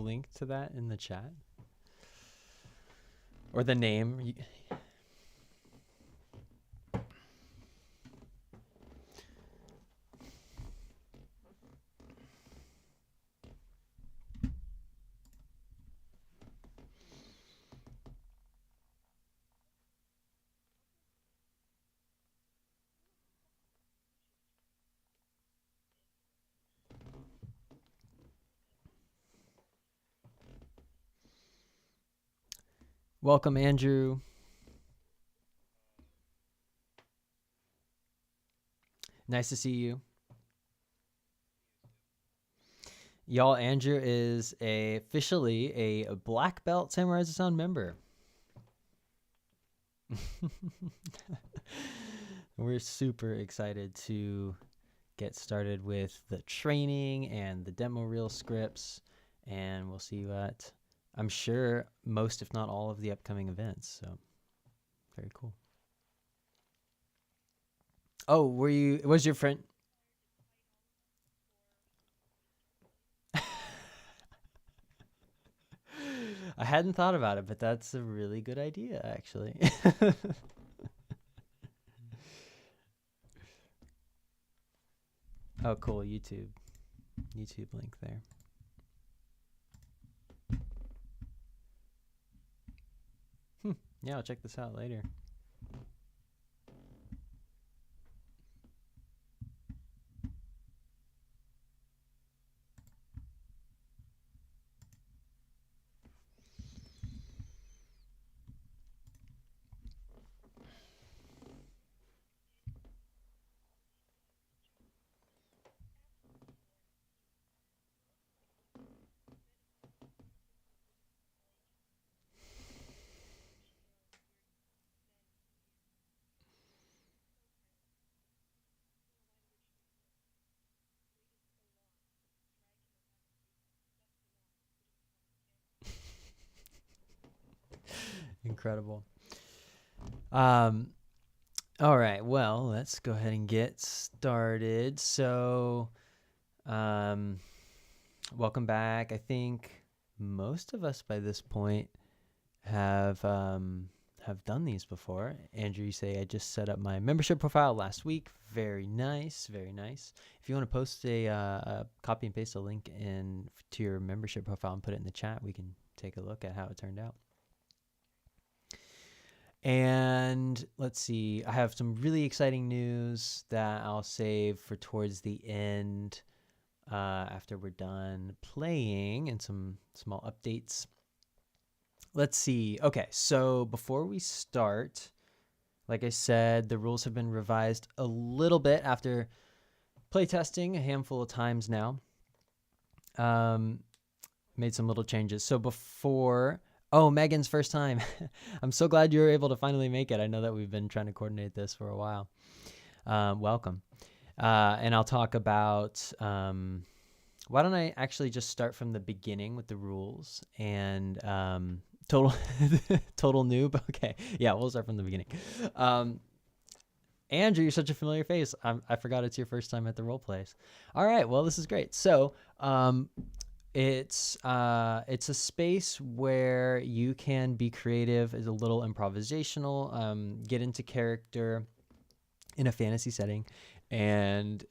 link to that in the chat? Or the name? Welcome, Andrew. Nice to see you. Y'all, Andrew is officially a black belt Samurai Sound member. We're super excited to get started with the training and the demo reel scripts, and we'll see you at, I'm sure, most if not all of the upcoming events. So very cool. Oh, was your friend? I hadn't thought about it, but that's a really good idea, actually. Oh, cool. YouTube link there. Yeah, I'll check this out later. Incredible. All right, well, let's go ahead and get started. So, welcome back. I think most of us by this point have done these before. Andrew, you say I just set up my membership profile last week. Very nice, very nice. If you want to post a copy and paste a link to your membership profile and put it in the chat, we can take a look at how it turned out. And let's see, I have some really exciting news that I'll save for towards the end after we're done playing, and some small updates. Let's see. Okay, so before we start, like I said, the rules have been revised a little bit after playtesting a handful of times now. Made some little changes. So before... Oh, Megan's first time. I'm so glad you were able to finally make it. I know that we've been trying to coordinate this for a while. Welcome. And I'll talk about, why don't I actually just start from the beginning with the rules and total noob. Okay. Yeah, we'll start from the beginning. Andrew, you're such a familiar face. I forgot it's your first time at the role plays. All right. Well, this is great. So, it's a space where you can be creative, is a little improvisational, get into character in a fantasy setting. And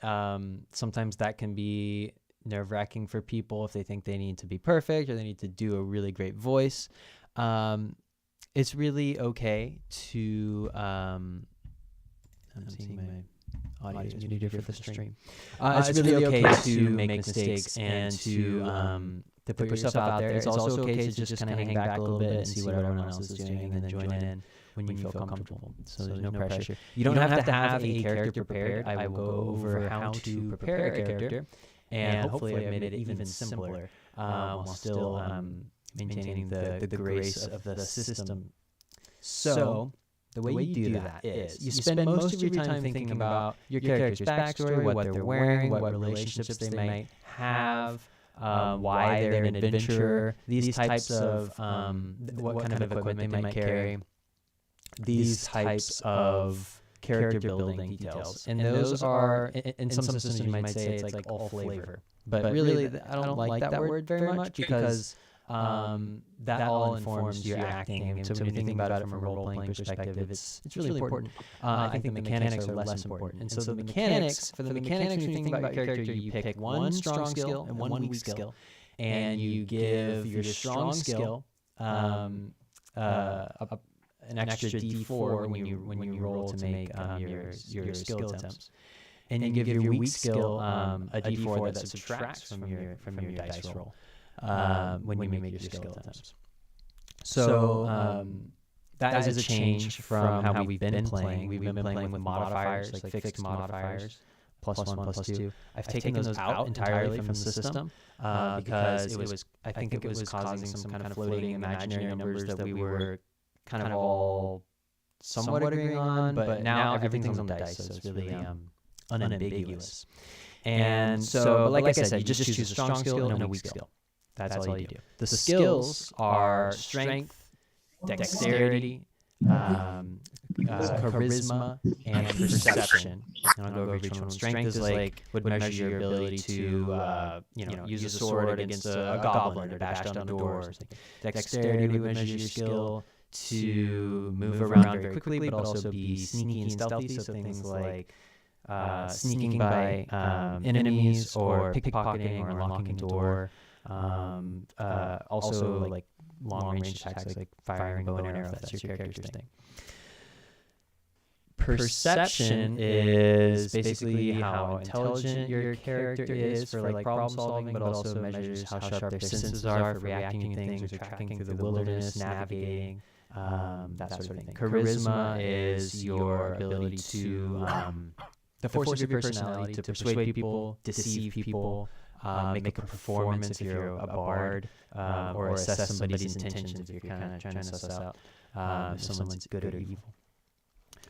sometimes that can be nerve-wracking for people if they think they need to be perfect or they need to do a really great voice. It's really okay to... I'm seeing my audio is muted for the stream. It's really okay to make mistakes and to put yourself out there. It's also okay to just kind of hang back a little bit and see what everyone else is doing and then join in when you feel comfortable. So there's no pressure. You don't have to have a character prepared. I will go over how to prepare a character, and hopefully I've made it even simpler while still maintaining the grace of the system. So... the way you do that is you spend most of your time thinking about your character's backstory, what they're wearing, what relationships they might have, why they're an adventurer, these types of what kind of equipment they might carry, these types of character building details. And those are, in some systems you might say it's like all flavor. But really, I don't like that word very much because that all informs your acting. And so when you think about it from a role-playing perspective, it's really important. I think the mechanics are less important. And so the mechanics, when you think about your character, you pick one strong skill and one weak skill, and you give your strong skill an extra D4 when you roll to make your skill attempts, and you give your weak skill a D4 that subtracts from your dice roll when you make your skill attempts. So that is a change from how we've been playing. We've been playing with modifiers, like fixed modifiers, +1, +2. I've taken those out entirely from the system because I think it was causing some kind of floating imaginary numbers that we were kind of all somewhat agreeing on, but now everything's on the dice, so it's really unambiguous. And so, but like I said, you just choose a strong skill and a weak skill. That's all you do. The skills are strength, dexterity, charisma, and perception. And I'll go over each one. Strength is would measure your ability to use a sword against a goblin or dash down a door or something. Dexterity would measure your skill to move around very quickly, but also be sneaky and stealthy. So things like sneaking by enemies, or pickpocketing, or unlocking a door. Also like long-range attacks, like firing bow and arrow. That's your character's thing. Perception is basically how intelligent your character is for like problem solving, but also measures how sharp their senses are for reacting to things or tracking through the wilderness, navigating, that sort of thing. Charisma is your ability to the force of your personality to persuade people, deceive people, make a performance if you're a bard, or assess somebody's intentions if you're kind of trying to suss out if someone's good or evil.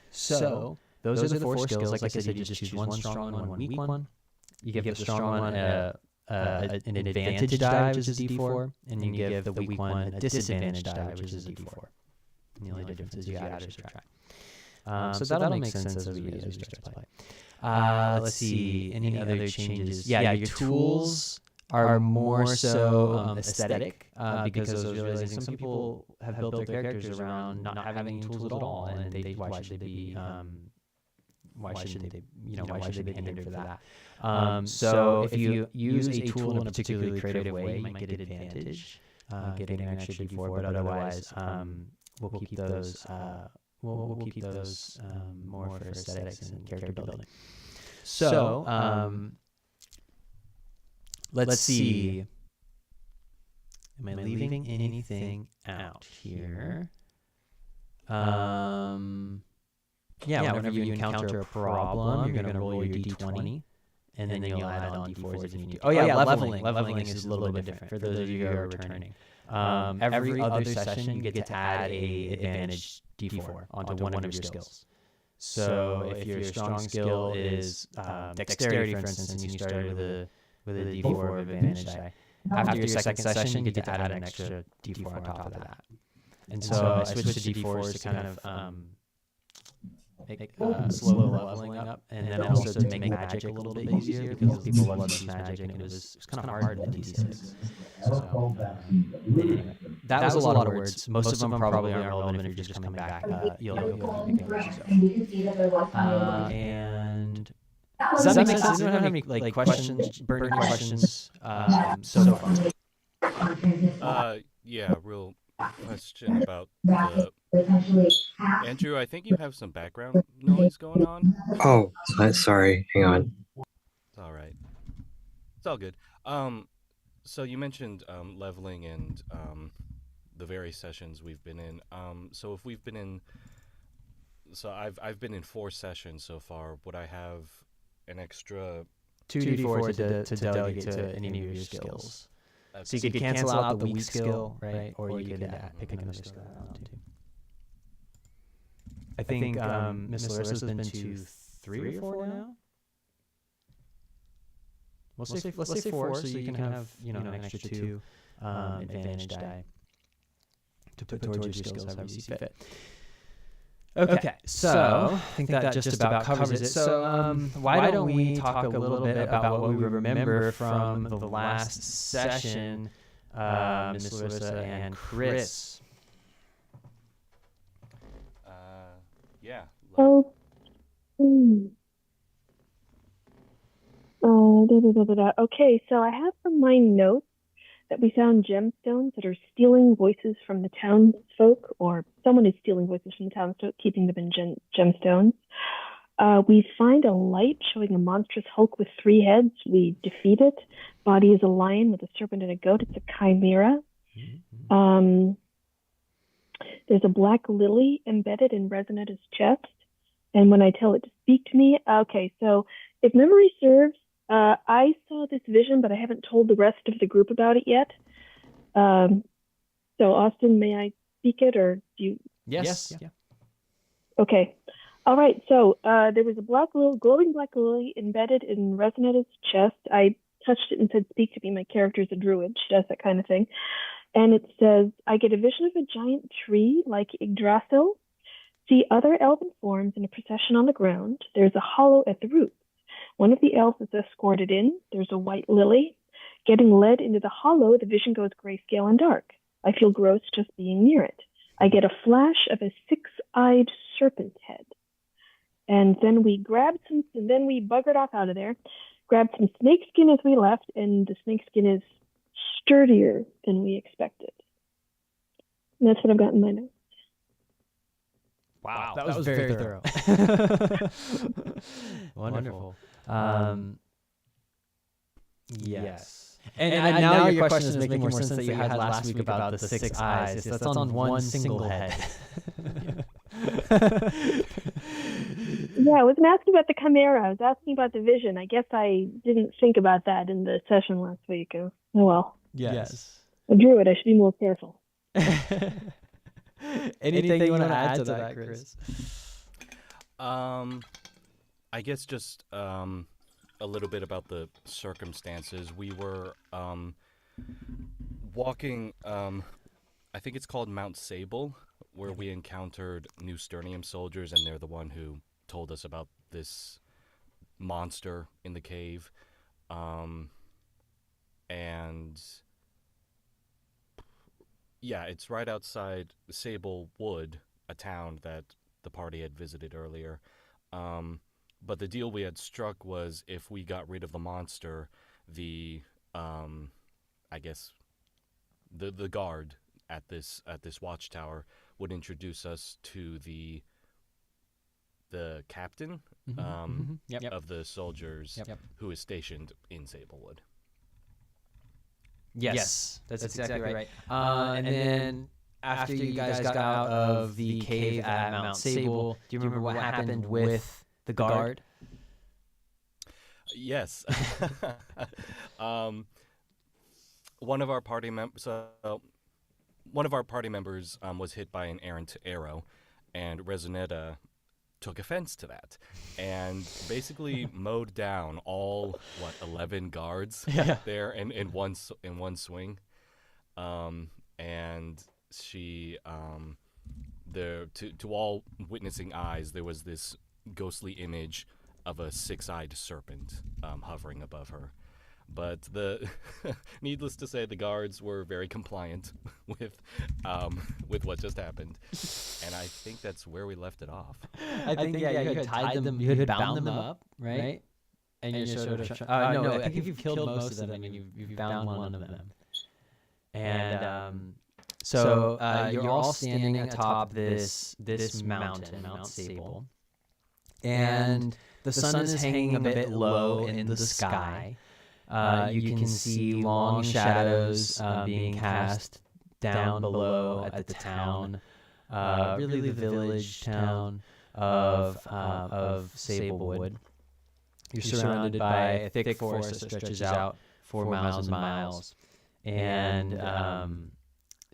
So those are the 4 skills. Like I said, you just choose one strong one, one weak one. You give the strong one an advantage die, which is a D4, and you give the weak one a disadvantage die, which is a D4. And the only difference is you add or subtract. So that'll make sense as we start to play. Let's see, any other changes? Yeah, your tools are more so aesthetic, because I was realizing some people have built their characters around not having any tools at all, and why should they be hindered for that? So if you use a tool in a particularly creative way, you might get advantage, getting an extra D4, but otherwise, we'll keep those. We'll keep those more for aesthetics and character building. So let's see. Am I leaving anything out here? Whenever you encounter a problem, you're going to roll your D20, and then you'll add on D4s if you need to. Oh yeah, leveling. Leveling is a little bit different for those of you who are returning. Every other session, you get to add a advantage D4 onto one of your skills. So if your strong skill is dexterity, for instance, and you started with a D4 of advantage die, after your second session, you get to add an extra D4 on top of that. And so I switched to D4s to kind of make slow leveling up, and then also to make magic a little bit easier, because people love to use magic, and it was kind of hard with D6. So anyway, that was a lot of words. Most of them probably aren't relevant if you're just coming back. You'll keep picking those up. And does that make sense? You don't have any like questions, burning questions so far? Yeah, real question about the... Andrew, I think you have some background noise going on. Oh, sorry. Hang on. It's all right. It's all good. So you mentioned leveling and the various sessions we've been in. So if we've been in... So I've been in 4 sessions so far. Would I have an extra... 2 D4 to delegate to any of your skills. So you could cancel out the weak skill, right? Or you could pick another skill too. I think Miss Larissa's been to 3 or 4 now. Let's say 4, so you can have an extra 2 advantage die to put towards your skills however you see fit. Okay, so I think that just about covers it. So why don't we talk a little bit about what we remember from the last session Miss Larissa, and Chris. Yeah. Oh. Okay, so I have from my notes that we found gemstones that are stealing voices from the townsfolk, or someone is stealing voices from the townsfolk, keeping them in gemstones. We find a light showing a monstrous Hulk with 3 heads. We defeat it. Body is a lion with a serpent and a goat. It's a chimera. Mm-hmm. There's a black lily embedded in Resonetta's chest. And when I tell it to speak to me, okay, so if memory serves, I saw this vision, but I haven't told the rest of the group about it yet. So Austin, may I speak it, or do you? Yes. Yeah. Okay. All right. So there was a glowing black lily embedded in Resonetta's chest. I touched it and said, "Speak to me." My character is a druid. She does that kind of thing. And it says, "I get a vision of a giant tree like Yggdrasil. See other elven forms in a procession on the ground. There's a hollow at the roots. One of the elves is escorted in. There's a white lily. Getting led into the hollow, the vision goes grayscale and dark. I feel gross just being near it. I get a flash of a 6-eyed serpent head." And then we buggered off out of there, grabbed some snakeskin as we left, and the snakeskin is sturdier than we expected. And that's what I've got in my notes. Wow, that was very thorough. Wonderful. Yes. And now your question is making more sense that you had last week about the 6 eyes. Yes, that's on one single head. Yeah, I wasn't asking about the chimera. I was asking about the vision. I guess I didn't think about that in the session last week. Oh well. Yes. A druid, I should be more careful. Anything you want to add to that, Chris? I guess just a little bit about the circumstances. We were walking, I think it's called Mount Sable, where we encountered New Sternium soldiers, and they're the one who told us about this monster in the cave. And yeah, it's right outside Sable Wood, a town that the party had visited earlier. But the deal we had struck was if we got rid of the monster, the I guess the guard at this watchtower would introduce us to the captain of the soldiers who is stationed in Sablewood. Yes, that's exactly right. And then after you guys got out of the cave at Mount Sable, do you remember what happened with the guard? Yes. One of our party members was hit by an errant arrow, and Resonetta took offense to that and basically mowed down all 11 guards there in one swing. And she to all witnessing eyes, there was this ghostly image of a 6-eyed serpent hovering above her. But needless to say, the guards were very compliant with what just happened, and I think that's where we left it off. I think you had tied them, you had bound them up, right? And you sort of no, I think you've killed most of them, and you've bound one of them. And so you're all standing atop this mountain, Mount Sable, and the sun is hanging a bit low in the sky. You can see long shadows being cast down below at the town, really the village town of Sablewood. You're surrounded by a thick forest that stretches out 4 miles and miles. And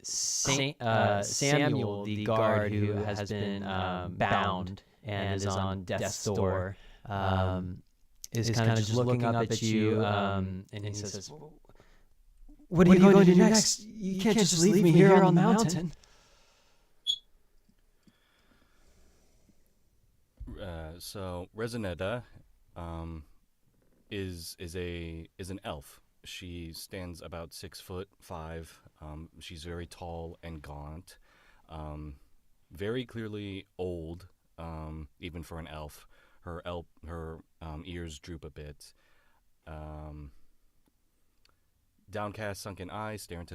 Samuel, the guard who has been bound and is on death's door, is kind of just looking up at you, and he says, "What are you going to do next? You can't just leave me here on the mountain." So Resonetta is an elf, She stands about 6'5". She's very tall and gaunt. Um, Very clearly old, even for an elf. Her ears droop a bit. Um, Downcast, sunken eyes stare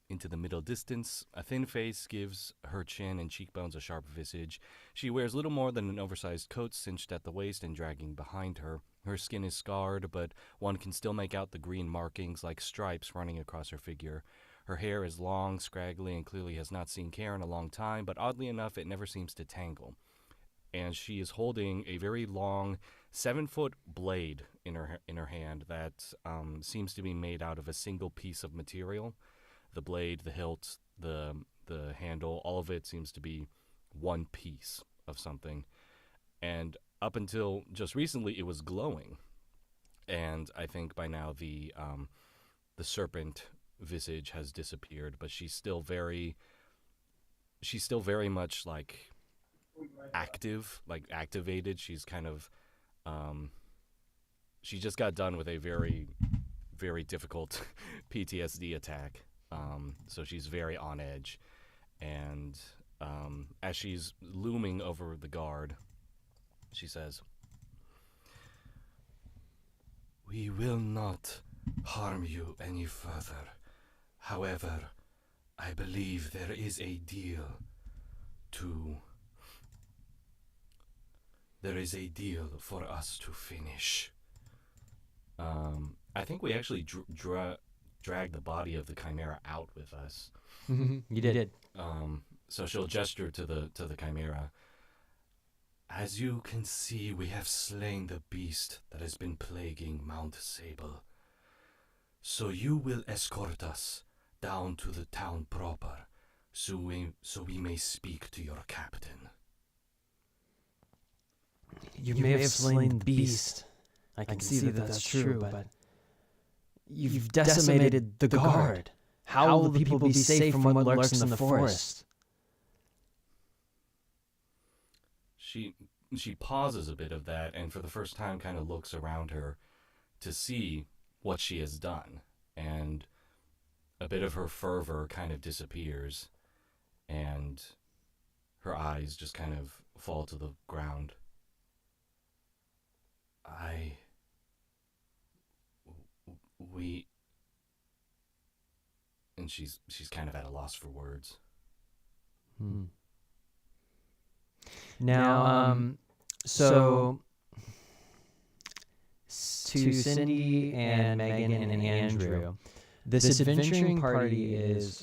into the middle distance. A thin face gives her chin and cheekbones a sharp visage. She wears little more than an oversized coat cinched at the waist and dragging behind her. Her skin is scarred, but one can still make out the green markings like stripes running across her figure. Her hair is long, scraggly, and clearly has not seen care in a long time, but oddly enough, it never seems to tangle. And she is holding a very long 7-foot blade in her hand that seems to be made out of a single piece of material. The blade, the hilt, the handle, all of it seems to be one piece of something. And up until just recently, it was glowing. And I think by now the serpent visage has disappeared, but she's still very much like active, like activated. She's kind of she just got done with a very, very difficult PTSD attack. So she's very on edge. And as she's looming over the guard, she says, "We will not harm you any further. However, I believe there is a deal for us to finish." I think we actually dragged the body of the chimera out with us. You did. So she'll gesture to the chimera. "As you can see, we have slain the beast that has been plaguing Mount Sable. So you will escort us down to the town proper, so we may speak to your captain." You may have slain the beast. I can see that that's true, but you've decimated the guard. How will the people be safe from what lurks in the forest? She pauses a bit of that, and for the first time kind of looks around her to see what she has done, and a bit of her fervor kind of disappears, and her eyes just kind of fall to the ground. And she's kind of at a loss for words. Now, so to Cindy and Megan and Andrew, this adventuring party is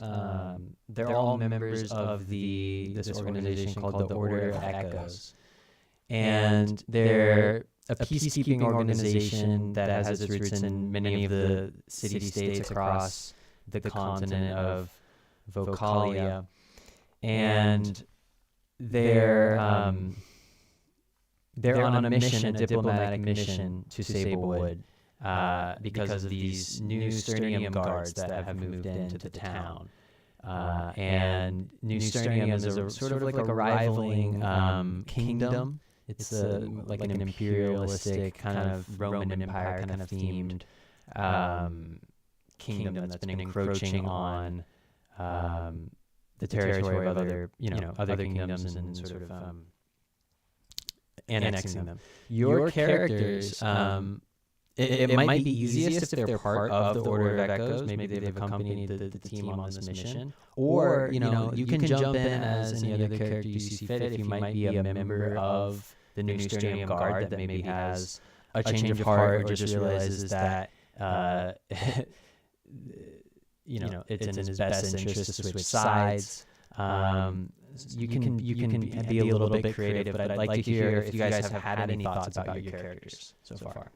they're all members of this organization called the Order of Echoes, and they're a peacekeeping organization that has its roots in many of the city-states across the continent of Vocalia, and they're on a mission, a diplomatic mission to Sablewood, because of these new Sternium guards that have moved into the town. And New Sternium is a sort of like a rivaling kingdom. It's like an imperialistic kind of Roman Empire kind of themed kingdom that's been encroaching on the territory of other kingdoms and sort of annexing them. Your characters, it might be easiest if they're part of the Order of Echoes. Maybe they've accompanied the team on this mission, or you can jump in as any other character you see fit. If you might be a member of the New Sternium Guard that maybe has a change of heart or just realizes that it's in his best interest to switch sides. You can be a little bit creative, but I'd like to hear if you guys have had any thoughts about your characters so far.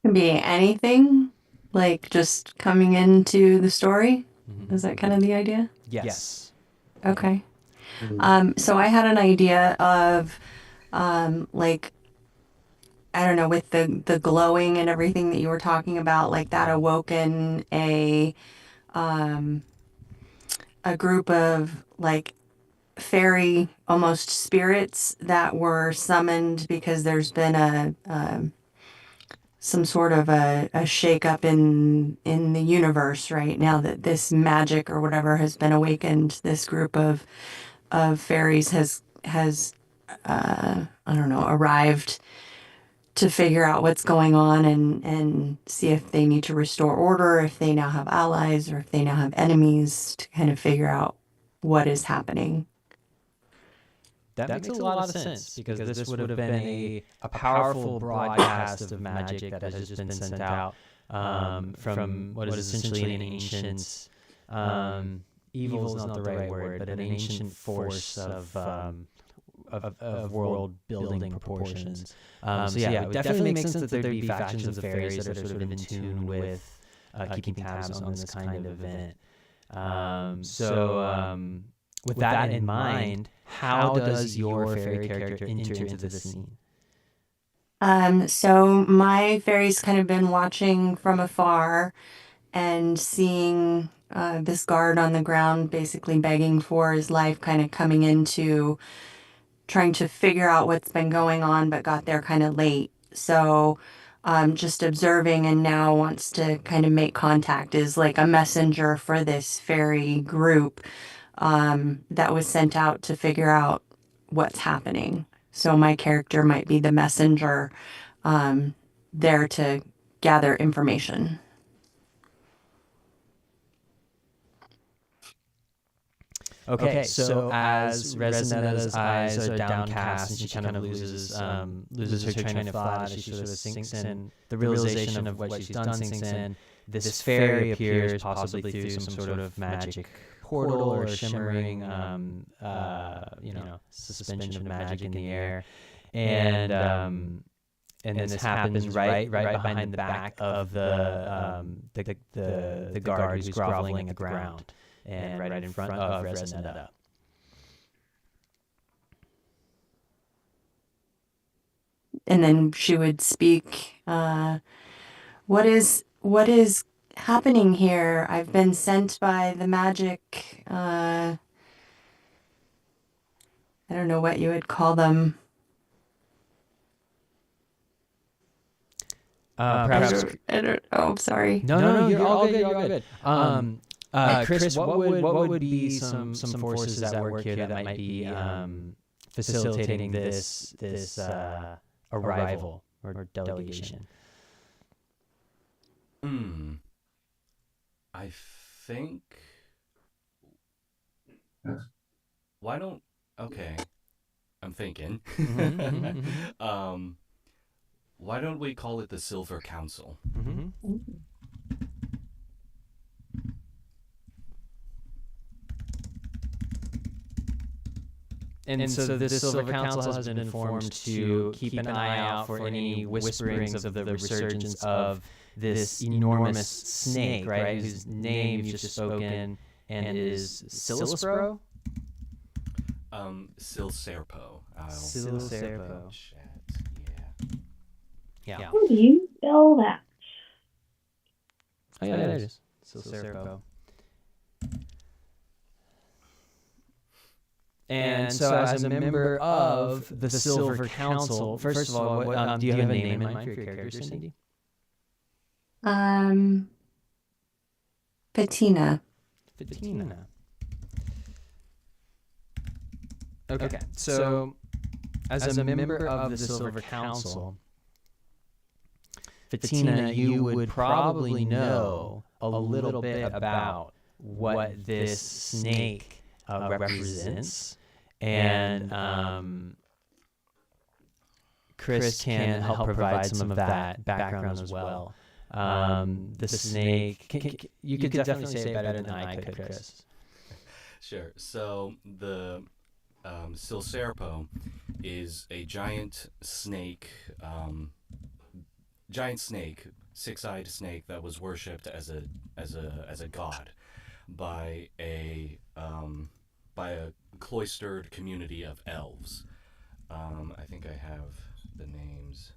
Can be anything, like just coming into the story. Mm-hmm. Is that kind of the idea? Yes. Okay. So I had an idea of, like, I don't know, with the glowing and everything that you were talking about, like that awoken a group of like fairy almost spirits that were summoned because there's been some sort of a shakeup in the universe right now that this magic or whatever has been awakened. This group of fairies has I don't know, arrived to figure out what's going on and see if they need to restore order, if they now have allies, or if they now have enemies to kind of figure out what is happening. That makes a lot of sense because this would have been a powerful broadcast of magic that has just been sent out from what is essentially an ancient, evil is not the right word, but an ancient force of world building proportions. So yeah, it definitely makes sense that there'd be factions of fairies that are sort of in tune with keeping tabs on this kind of event. With that in mind, how does your fairy character enter into the scene? So my fairy's kind of been watching from afar and seeing this guard on the ground basically begging for his life, kind of coming into trying to figure out what's been going on, but got there kind of late. So just observing and now wants to kind of make contact, is like a messenger for this fairy group that was sent out to figure out what's happening. So my character might be the messenger there to gather information. Okay, so as Resonetta's eyes are downcast and she kind of loses her train of thought as she sort of sinks in, the realization of what she's done sinks in, this fairy appears possibly through some sort of magic portal or shimmering, suspension of magic in the air, and this happens right behind the back of the guard who's groveling at the ground, and right in front of Resonetta. And then she would speak, what is happening here? I've been sent by the magic, I don't know what you would call them. Perhaps. I don't know, I'm sorry. No, you're all good. You're all good. Chris, what would be some forces at work here that might be facilitating this arrival or delegation? I think. Why don't? Okay, I'm thinking. Why don't we call it the Silver Council? And so this Silver Council has been formed to keep an eye out for any whisperings of the resurgence of this enormous snake, right? Whose name you've just spoken and is Silspro? Silserpo. Silserpo. Chat. Yeah. How do you spell that? Oh, yeah, there it is. Silserpo. And so as a member of the Silver Council, first of all, do you have a name in mind for your character, Cindy? Patina. Patina. Okay, so as a member of the Silver Council, Patina, you would probably know a little bit about what this snake represents, and Chris can help provide some of that background as well. The snake, you could definitely say it better than I could, Chris. Sure. So the Silserpo is a giant snake, six-eyed snake that was worshipped as a god by a cloistered community of elves. I think I have the names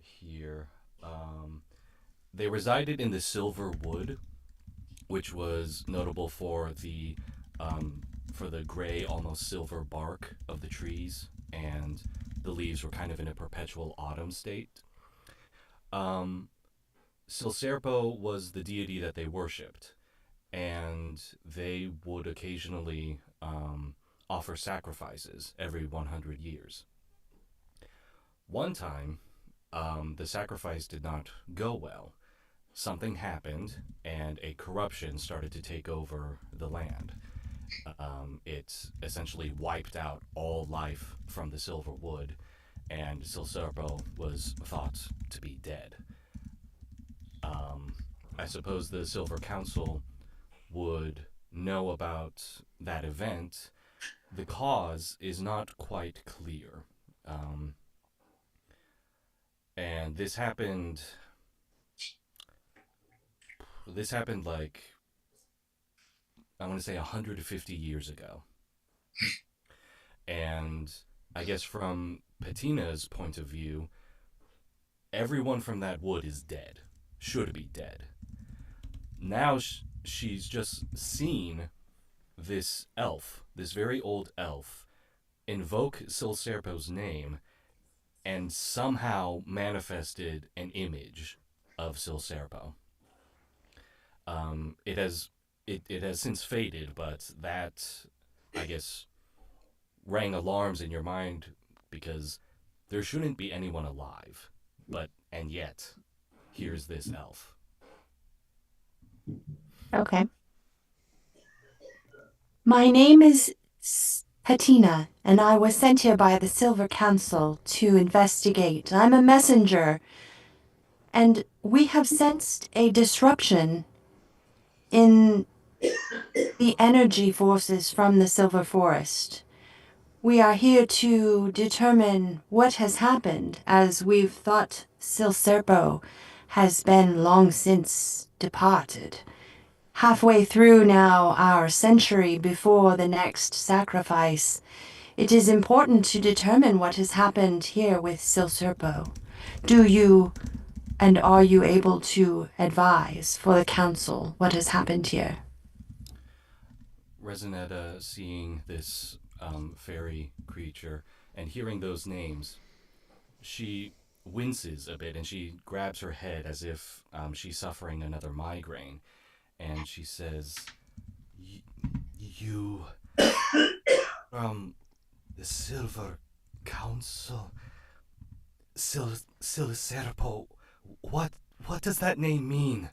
here. They resided in the Silver Wood, which was notable for the gray, almost silver bark of the trees, and the leaves were kind of in a perpetual autumn state. Silserpo was the deity that they worshipped, and they would occasionally offer sacrifices every 100 years. One time, the sacrifice did not go well. Something happened, and a corruption started to take over the land. It essentially wiped out all life from the Silver Wood, and Silserpo was thought to be dead. I suppose the Silver Council would know about that event. The cause is not quite clear. And this happened like, I want to say 150 years ago. And I guess from Patina's point of view, everyone from that wood is dead, should be dead. Now she's just seen this elf, this very old elf, invoke Silserpo's name and somehow manifested an image of Silserpo. It has since faded, but that, I guess, rang alarms in your mind because there shouldn't be anyone alive, and yet here's this elf. Okay. My name is Patina, and I was sent here by the Silver Council to investigate. I'm a messenger, and we have sensed a disruption in the energy forces from the Silver Forest. We are here to determine what has happened, as we've thought Silserpo has been long since departed. Halfway through now our century before the next sacrifice, it is important to determine what has happened here with Silserpo. Do you and are you able to advise for the council what has happened here? Resonetta, seeing this fairy creature and hearing those names, she winces a bit and she grabs her head as if she's suffering another migraine. And she says, You from the Silver Council, Silserpo, what does that name mean?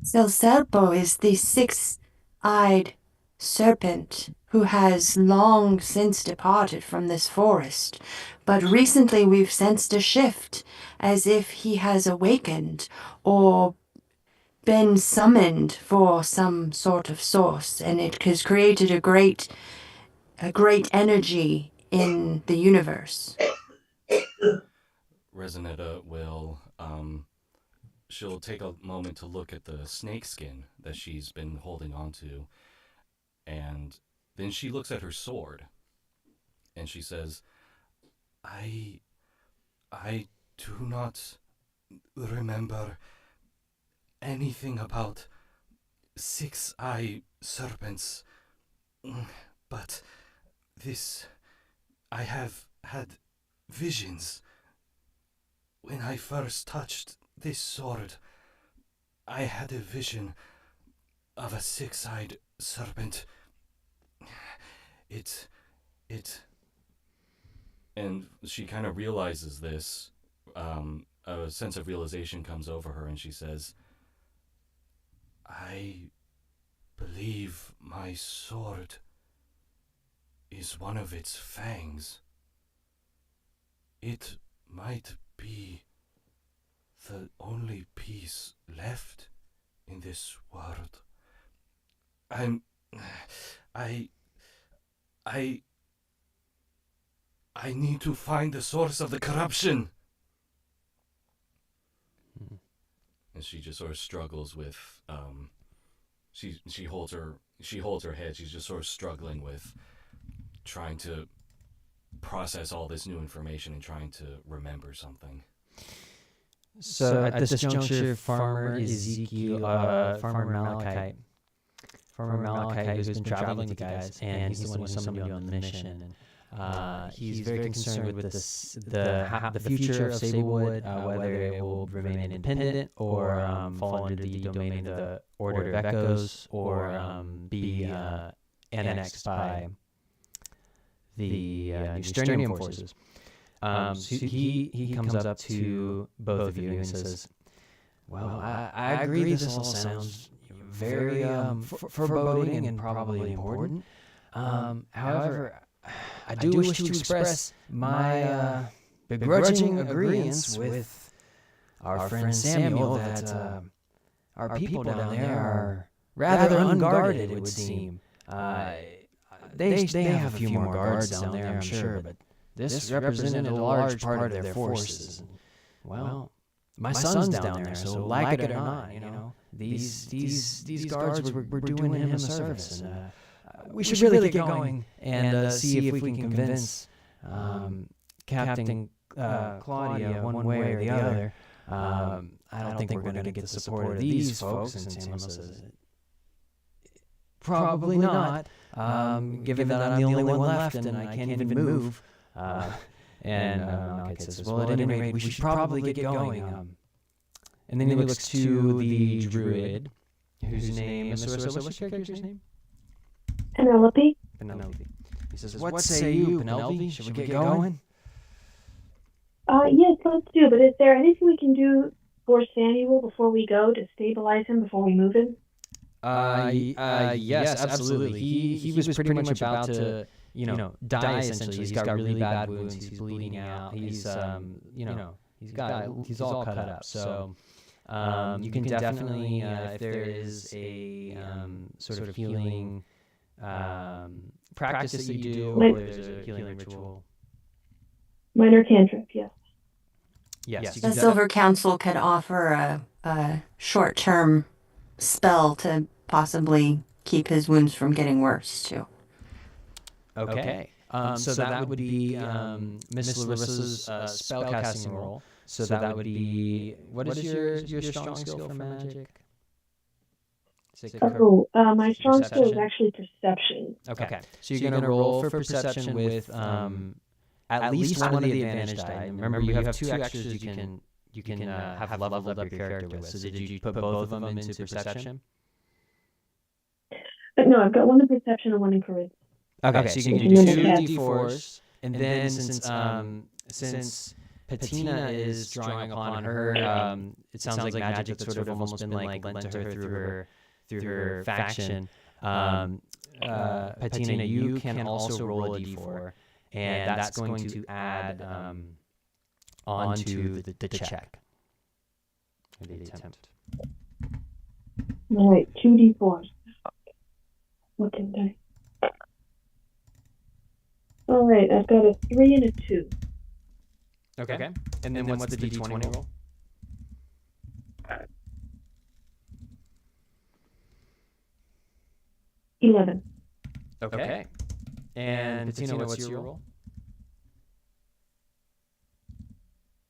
Silserpo is the six-eyed serpent who has long since departed from this forest, but recently we've sensed a shift, as if he has awakened or been summoned for some sort of source, and it has created a great energy in the universe. Resonetta will she'll take a moment to look at the snake skin that she's been holding on to, and then she looks at her sword and she says, I do not remember anything about six-eye serpents, but I have had visions. When I first touched this sword, I had a vision of a six-eyed serpent. And she kind of realizes this. A sense of realization comes over her, and she says, I believe my sword is one of its fangs. It might be the only piece left in this world. I need to find the source of the corruption. And she just sort of struggles with she holds her head. She's just sort of struggling with trying to process all this new information and trying to remember something. So at this juncture, Farmer Malachite former Malachi who's been traveling with you guys, and he's the one who summoned you on the mission. And he's very concerned with the future of Sablewood, whether it will remain independent or fall under the domain of the Order of Echoes, or be annexed by the New Sternium forces. So he comes up to both of you and he says, "Well, I agree this all sounds very foreboding and probably important. However, I do wish to express my begrudging agreement with our friend Samuel that our people down there are rather unguarded, it would seem. They have a few more guards down there, I'm sure, but this represented a large part of their forces. And, well, my son's down there, so like it or not, these guards were doing him a service, and we should really get going and see if we can convince Captain Claudia one way or the other. I don't think we're going to get the support of these folks." And Samuel says, "Probably not, given that I'm the only one left and I can't even move." And Malachite says, "Well, at any rate, we should probably get going." And then he looks to the druid, whose name is Sarissa. What's your character's name? Penelope? Penelope. He says, "What say you, Penelope? Should we get going?" Yes, let's do. But is there anything we can do for Samuel before we go to stabilize him before we move him? Yes, absolutely. He was pretty much about to, die essentially. He's got really bad wounds. He's bleeding out. He's he's all cut up. So you can definitely, if there is a sort of healing practice that you do, or there's a healing ritual. Minor cantrip, yes. Yes. The Silver Council could offer a short-term spell to possibly keep his wounds from getting worse, too. Okay. So that would be Miss Larissa's spellcasting roll. So that would be, what is your strong skill for magic? My strong skill is actually perception. Okay. So you're going to roll for perception with at least one of the advantage die. Remember, you have two extras you can have leveled up your character with. So did you put both of them into perception? No, I've got one in perception and one in charisma. Okay, so you can do two d4s, and then since Patina is drawing upon her, it sounds like magic that's sort of almost been like lent to her through her faction. Patina, you can also roll a d4, and that's going to add onto the check. Or the attempt. All right, 2d4s. Looking dice. All right, I've got a 3 and a 2. Okay. And then what's the d20 roll? $11. Okay. And Patina, what's your roll?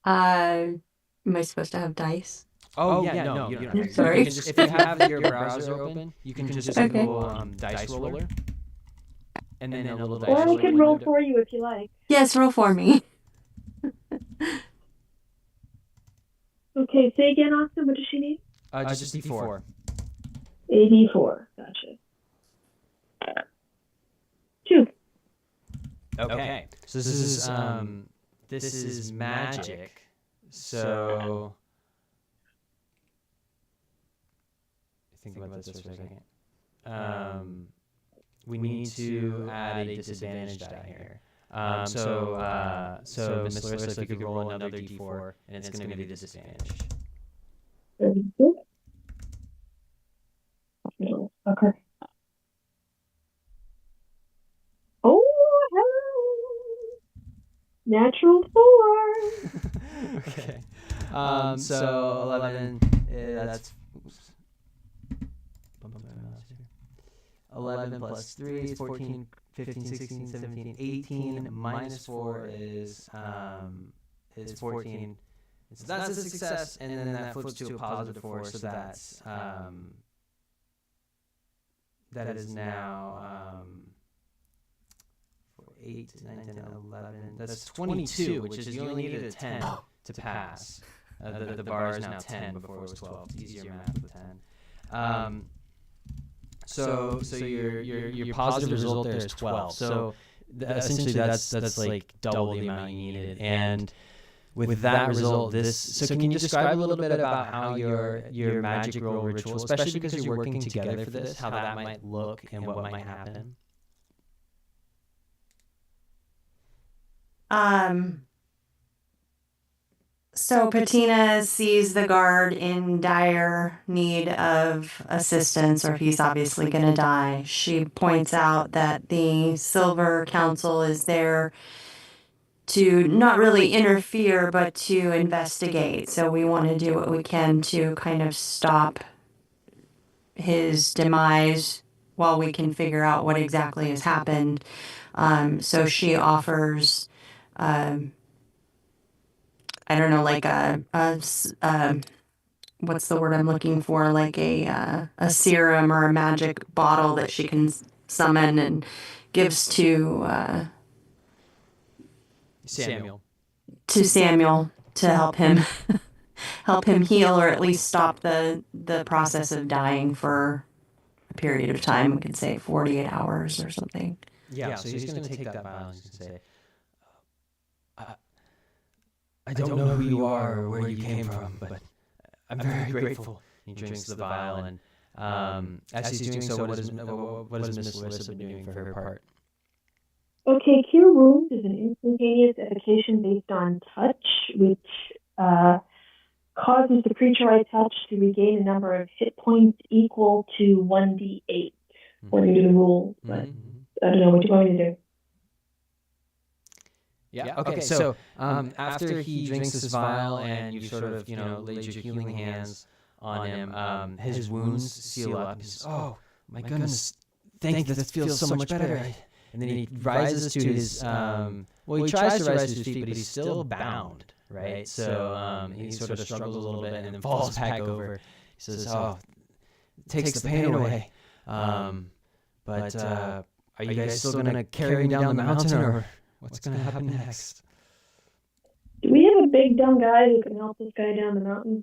Am I supposed to have dice? Oh yeah, no, you don't have to. Sorry. You can just, if you have your browser open, you can just Google dice roller, and then a little dice roller. Or I can roll for you if you like. Yes, roll for me. Okay, say again, Austin. What does she need? Just d4. A d4. Gotcha. 2. Okay. So this is magic. So think about this for a second. We need to add a disadvantage die here. So Miss Larissa, if you could roll another d4, and it's going to be disadvantage. Okay. Oh, hello. Natural 4. Okay. So 11. That's 11 plus 3 is 14, 15, 16, 17, 18. Minus 4 is 14. So that's a success, and then that flips to a positive 4. So that's that is now 8, 9, 10, 11. That's 22, which is you only needed a 10 to pass. The bar is now 10 before it was 12. It's easier math with 10. So your positive result there is 12. So essentially that's like double the amount you needed. And with that result, so can you describe a little bit about how your magic roll ritual, especially because you're working together for this, how that might look and what might happen? So Patina sees the guard in dire need of assistance, or he's obviously going to die. She points out that the Silver Council is there to not really interfere, but to investigate. So we want to do what we can to kind of stop his demise while we can figure out what exactly has happened. So she offers, I don't know, like what's the word I'm looking for? Like a serum or a magic bottle that she can summon and gives to Samuel. Samuel to help him heal, or at least stop the process of dying for a period of time. We could say 48 hours or something. Yeah, so he's going to take that vial and he's going to say, I don't know who you are or where you came from, but I'm very grateful. He drinks the vial, and as he's doing so, what has Miss Larissa been doing for her part? Okay, Cure Wounds is an instantaneous evocation based on touch, which causes the creature I touch to regain a number of hit points equal to 1d8, according to the rules. But I don't know what you want me to do. Yeah. Okay. So after he drinks this vial and you sort of laid your healing hands on him, his wounds seal up. He says, "Oh my goodness, thank you. This feels so much better." And then he rises to his he tries to rise to his feet, but he's still bound, right? So he sort of struggles a little bit and then falls back over. He says, "Oh, it takes the pain away." But are you guys still gonna carry me down the mountain, or what's going to happen next? Do we have a big dumb guy who can help this guy down the mountain?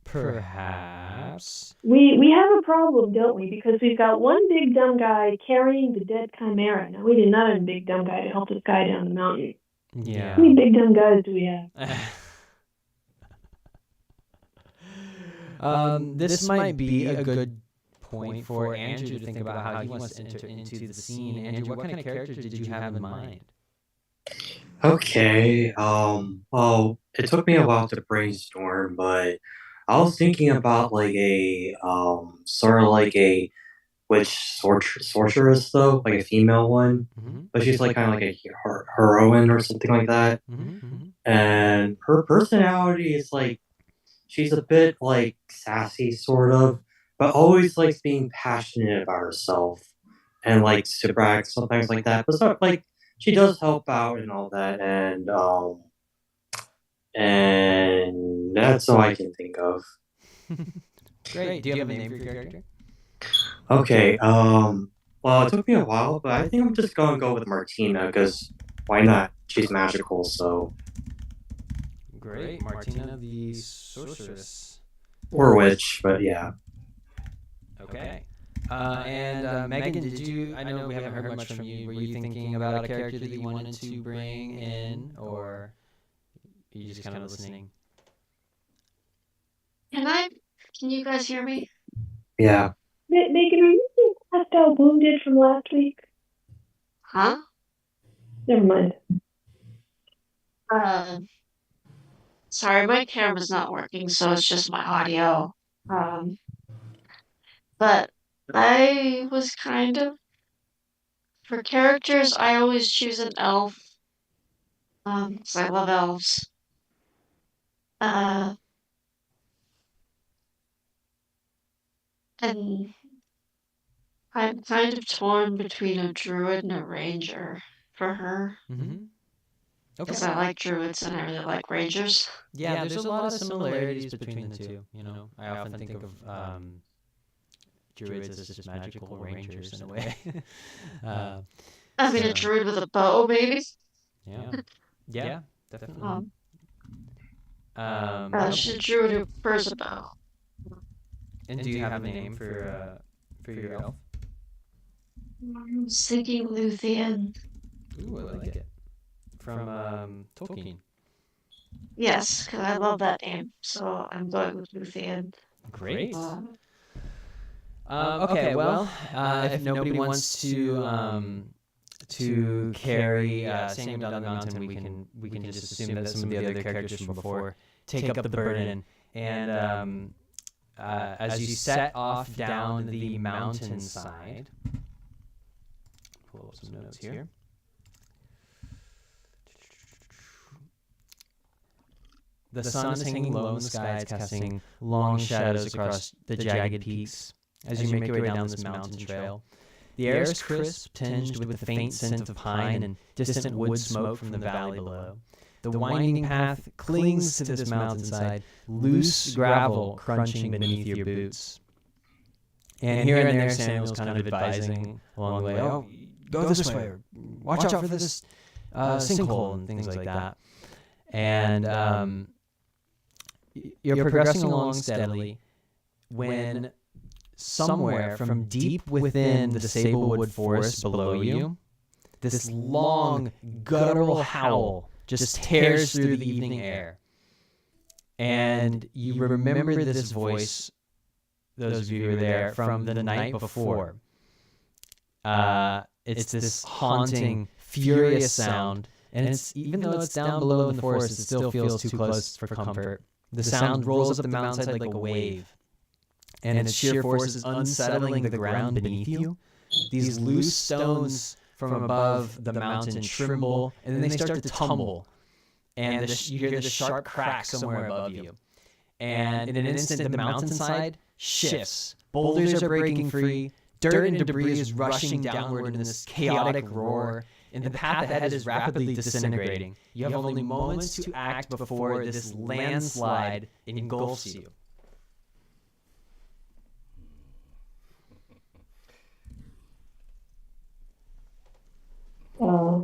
Perhaps. We have a problem, don't we? Because we've got one big dumb guy carrying the dead chimera. Now, we did not have a big dumb guy to help this guy down the mountain. Yeah. How many big dumb guys do we have? This might be a good point for Andrew to think about how he wants to enter into the scene. Andrew, what kind of character did you have in mind? Okay. Well, it took me a while to brainstorm, but I was thinking about like a sort of like a witch sorceress though, like a female one, but she's like kind of like a heroine or something like that. And her personality is like she's a bit like sassy, sort of, but always likes being passionate about herself and likes to brag sometimes like that. But it's not like she does help out and all that, and that's all I can think of. Great. Do you have a name for your character? Okay. Well, it took me a while, but I think I'm just gonna go with Martina because why not? She's magical, so. Great, Martina the sorceress. Or witch, but yeah. Okay. And Megan, did you? I know we haven't heard much from you. Were you thinking about a character that you wanted to bring in, or are you just kind of listening? Can you guys hear me? Yeah. Megan, are you passed out wounded from last week? Huh? Never mind. Sorry, my camera's not working, so it's just my audio. But I was kind of, for characters, I always choose an elf. 'Cause I love elves. And I'm kind of torn between a druid and a ranger for her. Okay. Because I like druids and I really like rangers. Yeah, there's a lot of similarities between the two. I often think of druids as just magical rangers in a way. uh, I mean, a so druid with a bow, maybe. yeah, yeah, definitely. She's a druid who prefers a bow. And do you have a name for your elf? I was thinking Luthien. Ooh, I like it. From Tolkien. Yes, because I love that name, so I'm going with Luthien. Great. Okay, well, if nobody wants to carry Samuel down the mountain, we can just assume that some of the other characters from before take up the burden. And as you set off down the mountainside, pull up some notes here. The sun is hanging low in the sky. It's casting long shadows across the jagged peaks as you make your way down this mountain trail. The air is crisp, tinged with the faint scent of pine and distant wood smoke from the valley below. The winding path clings to this mountainside, loose gravel crunching beneath your boots. And here and there, Samuel's kind of advising along the way, oh, go this way, or watch out for this sinkhole and things like that. And you're progressing along steadily when somewhere from deep within the sablewood forest below you, this long guttural howl just tears through the evening air. And you remember this voice, those of you who were there, from the night before. It's this haunting, furious sound, and it's even though it's down below in the forest, it still feels too close for comfort. The sound rolls up the mountainside like a wave, and its sheer force is unsettling the ground beneath you. These loose stones from above the mountain tremble, and then they start to tumble, and you hear the sharp crack somewhere above you. And in an instant, the mountainside shifts. Boulders are breaking free, dirt and debris is rushing downward in this chaotic roar, and the path ahead is rapidly disintegrating. You have only moments to act before this landslide engulfs you.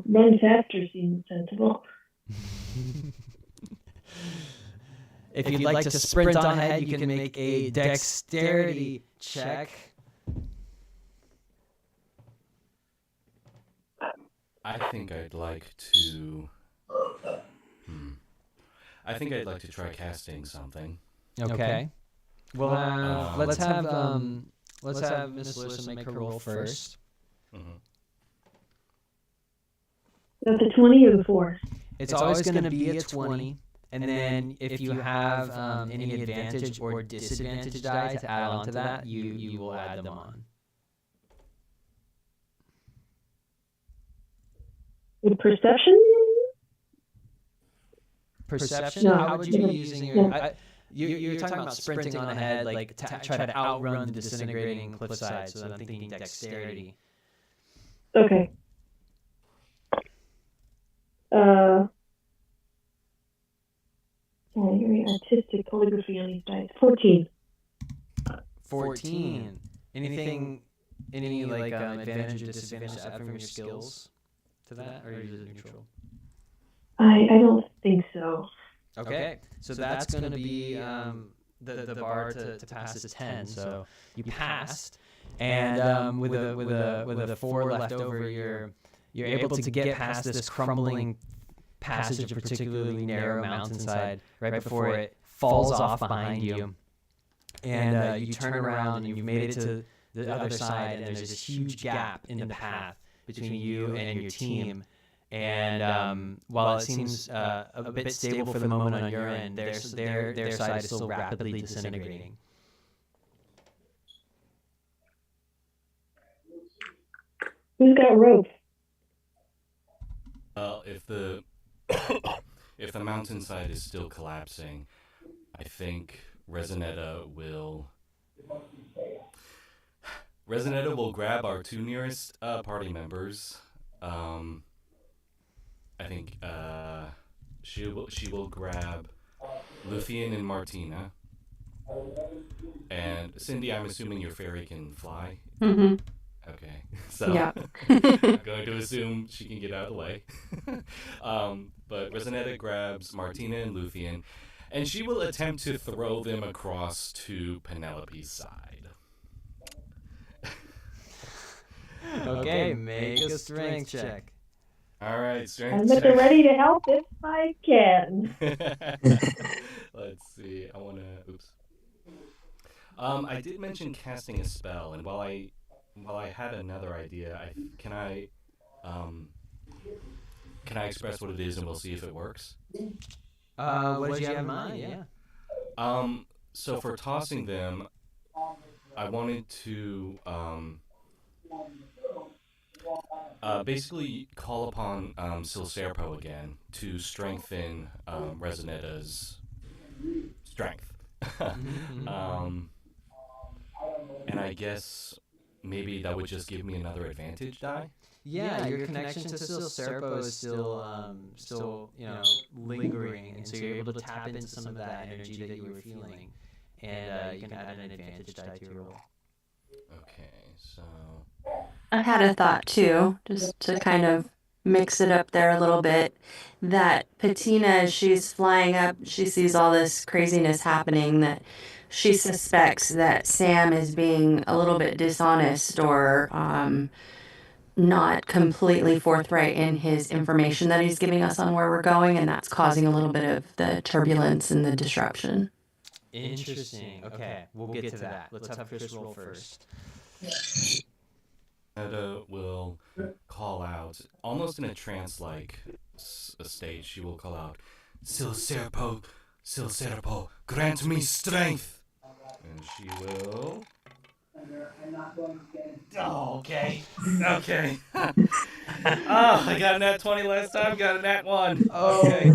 Run faster seems sensible. If you'd like to sprint on ahead, you can make a dexterity check. I think I'd like to. I think I'd like to try casting something. Okay. Well, let's have Miss Larissa make her roll first. Mm-hmm. That's a 20 or the 4? It's always going to be a 20, and then if you have any advantage or disadvantage die to add on to that, you will add them on. With perception? Perception? No, How would you be using your... no. You're talking about sprinting on ahead, like try to outrun the disintegrating cliffside, so I'm thinking dexterity. Okay. Artistic calligraphy on these dice. 14. 14. Any like advantage or disadvantage to add from your skills to that, or is it neutral? I don't think so. Okay, so that's going to be the bar to pass is 10. So you passed, and with a 4 left over, you're able to get past this crumbling passage of particularly narrow mountainside right before it falls off behind you, and you turn around and you've made it to the other side, and there's this huge gap in the path between you and your team. And while it seems a bit stable for the moment on your end, their side is still rapidly disintegrating. Who's got rope? Well, if the if the mountainside is still collapsing, I think Resonetta will grab our 2 nearest party members. I think she will grab Luthien and Martina, And Cindy, I'm assuming your fairy can fly. Mm-hmm. Okay, so Yeah. I'm going to assume she can get out of the way. But Resonetta grabs Martina and Luthien, and she will attempt to throw them across to Penelope's side. Okay, make a strength check. All right, I'm strength at the check. ready to help if I can. Let's see. I want to. Oops. I did mention casting a spell, and while I had another idea, um can I express what it is, and we'll see if it works. What did you have in mind? Yeah. So for tossing them, I wanted to basically call upon Silserpo again to strengthen Resonetta's strength. um, and I guess maybe that would just give me another advantage die. Yeah, your connection to Serpo is still lingering, and so you're able to tap into some of that energy that you were feeling, and you can add an advantage die to your roll. Okay, so I had a thought too, just to kind of mix it up there a little bit. That Patina, as she's flying up, she sees all this craziness happening, that she suspects that Sam is being a little bit dishonest or not completely forthright in his information that he's giving us on where we're going, and that's causing a little bit of the turbulence and the disruption. Interesting. Okay, we'll get to that. Let's have Chris roll first. Edda will call out, almost in a trance-like state. She will call out, "Silserpo, Silserpo, grant me strength," and she will. Oh, okay. Okay. I got a nat 20 last time. Got a nat 1. Okay.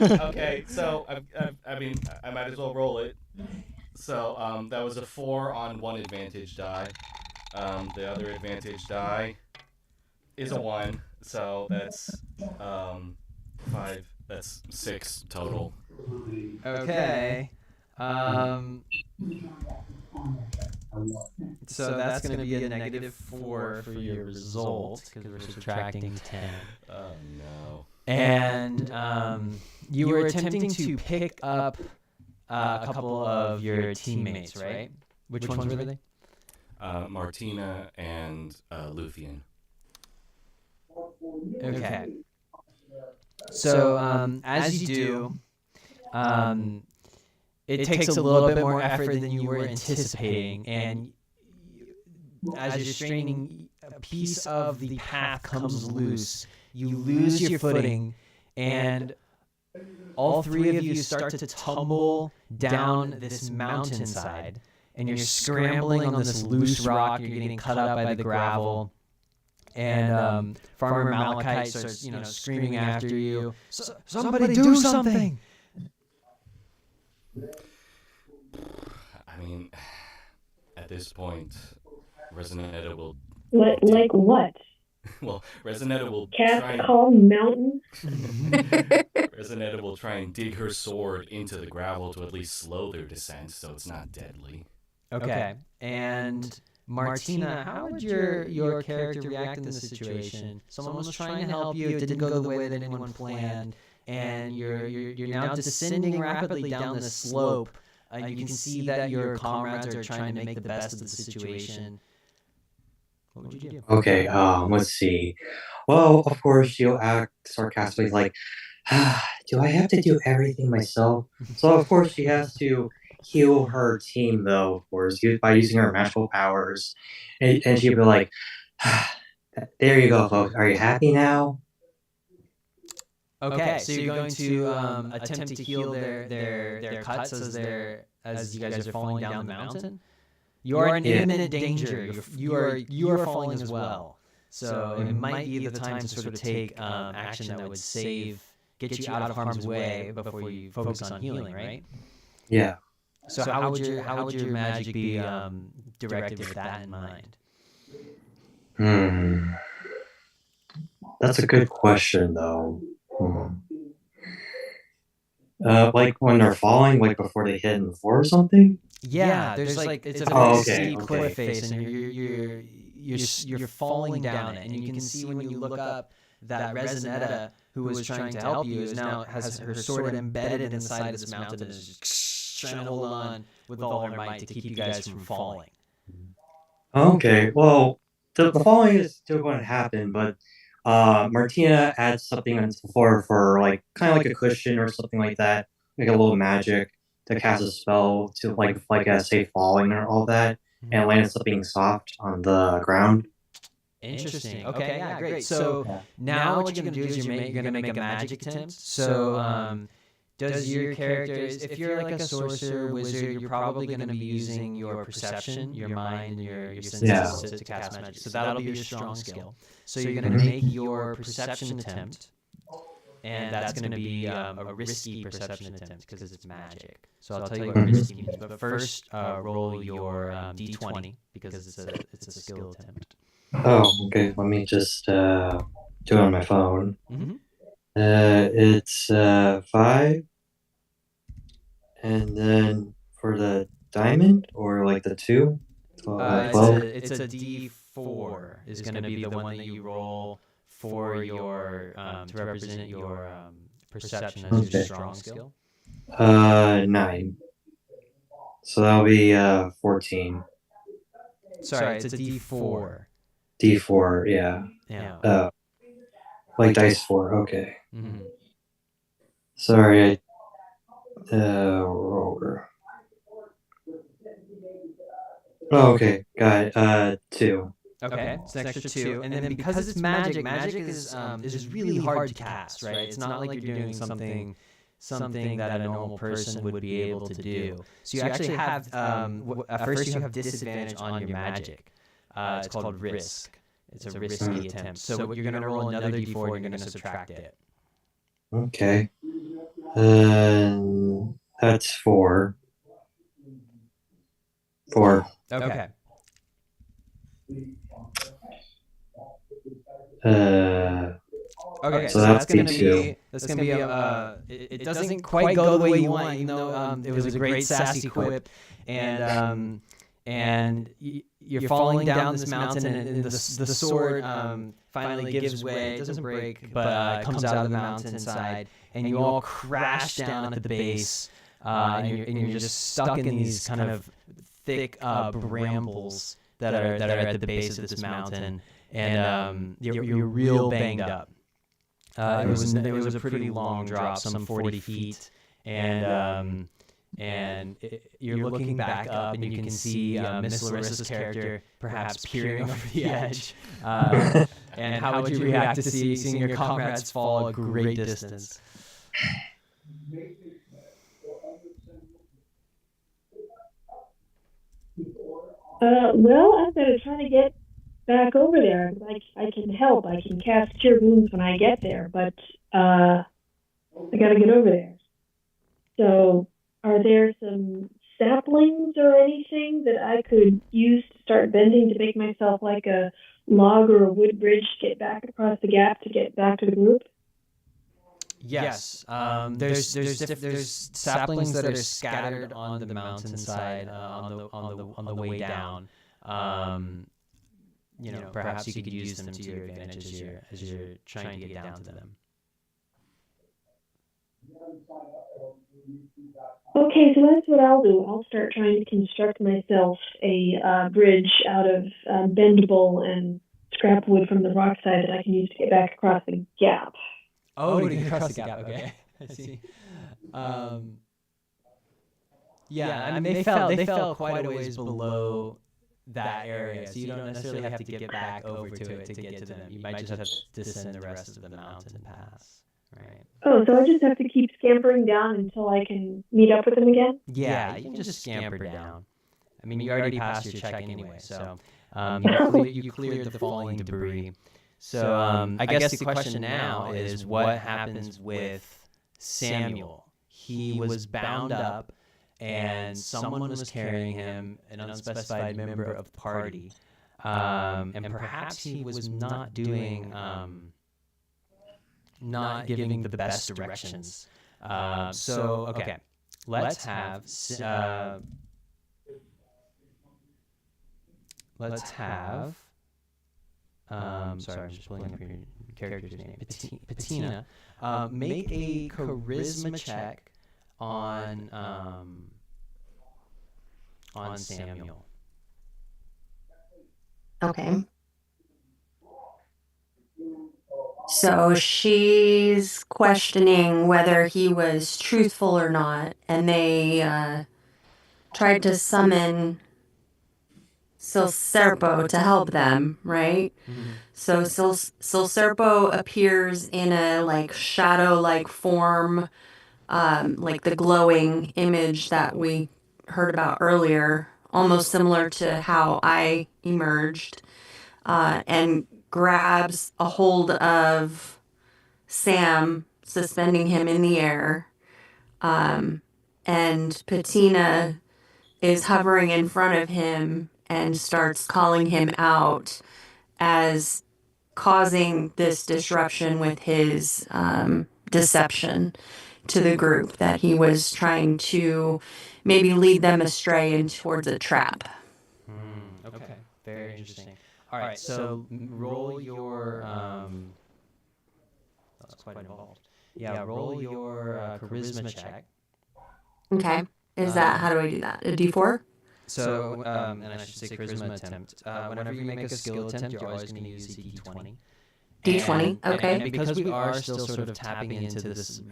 Okay. So I might as well roll it. So that was a 4 on one advantage die. The other advantage die is a 1. So that's 5. That's 6 total. Okay. So that's going to be a -4 for your result because we're subtracting 10. Oh no. And you were attempting to pick up a couple of your teammates, right? Which ones were they? Martina and Luthien. Okay. So as you do, it takes a little bit more effort than you were anticipating, and as you're straining, a piece of the path comes loose. You lose your footing, and all three of you start to tumble down this mountainside, and you're scrambling on this loose rock. You're getting cut up by the gravel, and Farmer Malachite starts, screaming after you. Somebody do something! I mean, at this point, Resonetta will. Like what? Well, Resonetta will Cats try. calm mountains? Resonetta will try and dig her sword into the gravel to at least slow their descent, so it's not deadly. Okay. And Martina, how would your character react in this situation? Someone was trying to help you. It didn't go the way that anyone planned, and you're now descending rapidly down this slope. You can see that your comrades are trying to make the best of the situation. What would you do? Okay, let's see. Well, of course, she'll act sarcastically like, do I have to do everything myself? So, of course, she has to heal her team, though, of course, by using her magical powers. And she'll be like, there you go, folks. Are you happy now? Okay, so you're going to attempt to heal their cuts as you guys are falling down the mountain. You are in imminent danger. You are falling as well. So it might be the time to sort of take action that would get you out of harm's way before you focus on healing, right? Yeah. So how would your magic be directed with that in mind? That's a good question, though. Like when they're falling, like before they hit the floor or something. Yeah, there's like it's a very Oh, okay, steep okay. cliff face, and you're falling down it, and you can see when you look up that Resonetta who was trying to help you is now has her sword embedded in the side of this mountain and is just trying to hold on with all her might to keep you guys from falling. Okay, well, the falling is still going to happen, but Martina adds something on the floor for like kind of like a cushion or something like that, like a little magic to cast a spell to like a safe falling or all that, and land something soft on the ground. Interesting. Okay, yeah, great. So now what you're gonna do is you're gonna make a magic attempt. So does your character, if you're like a sorcerer, wizard, you're probably gonna be using your perception, your mind, and your senses to cast magic. So that'll be your strong skill. So you're gonna make your perception attempt, and that's gonna be a risky perception attempt because it's magic. So I'll tell you what risky means. But first, roll your d20 because it's a skill attempt. Oh, okay. Let me just do it on my phone. It's 5, and then for the diamond or like the 2, 12. It's a D4 is going to be the one that you roll for your to represent your perception as your strong skill. 9. So that'll be 14. Sorry, it's a D4. D4, yeah. Yeah. Like dice 4. Okay. Sorry, roller. Oh, okay. Got it. 2. Okay, it's an extra 2, and then because it's magic, magic is really hard to cast, right? It's not like you're doing something that a normal person would be able to do. So you actually have at first you have disadvantage on your magic. It's called risk. It's a risky attempt. So you're gonna roll another d4 and you're gonna subtract it. Okay. That's 4. 4. Okay. Okay, so that's gonna be it doesn't quite go the way you want, even though it was a great sassy quip, and you're falling down this mountain, and the sword finally gives way. It doesn't break, but comes out of the mountainside, and you all crash down at the base, and you're just stuck in these kind of thick brambles that are at the base of this mountain, and you're real banged up. It was a pretty long drop, some 40 feet, and you're looking back up, and you can see Miss Larissa's character perhaps peering over the edge. And how would you react to seeing your comrades fall a great distance? Well, I'm going to try to get back over there. I can help. I can cast Cure Wounds when I get there, but I got to get over there. So, are there some saplings or anything that I could use to start bending to make myself like a log or a wood bridge to get back across the gap to get back to the group? Yes, there's saplings that are scattered on the mountainside on the way down. Perhaps you could use them to your advantage as you're trying to get down to them. Okay, so that's what I'll do. I'll start trying to construct myself a bridge out of bendable and scrap wood from the rock side that I can use to get back across the gap. Oh, to get across the gap. Okay, I see. Yeah, I mean they fell quite a ways below that area, so you don't necessarily have to get back over to it to get to them. You might just have to descend the rest of the mountain pass, right? Oh, so I just have to keep scampering down until I can meet up with them again? Yeah, you can just scamper down. I mean, you already passed your check anyway, so you cleared the falling debris. So I guess the question now is what happens with Samuel? He was bound up, and someone was carrying him, an unspecified member of the party, and perhaps he was not doing, not giving the best directions. So okay, let's have sorry, I'm just pulling up your character's name. Patina. Make a charisma check on Samuel. Okay. So she's questioning whether he was truthful or not, and they tried to summon Silserpo to help them, right? So Silserpo appears in a like shadow-like form, like the glowing image that we heard about earlier, almost similar to how I emerged, and grabs a hold of Sam, suspending him in the air. And Patina is hovering in front of him and starts calling him out as causing this disruption with his deception to the group, that he was trying to maybe lead them astray and towards a trap. Okay, very interesting. All right, so roll your that's quite involved. Yeah, roll your charisma check. Okay. Is that, how do I do that? A D4? So, and I should say charisma attempt. Whenever you make a skill attempt, you're always going to use a D20. D20, okay. And because we are still sort of tapping into this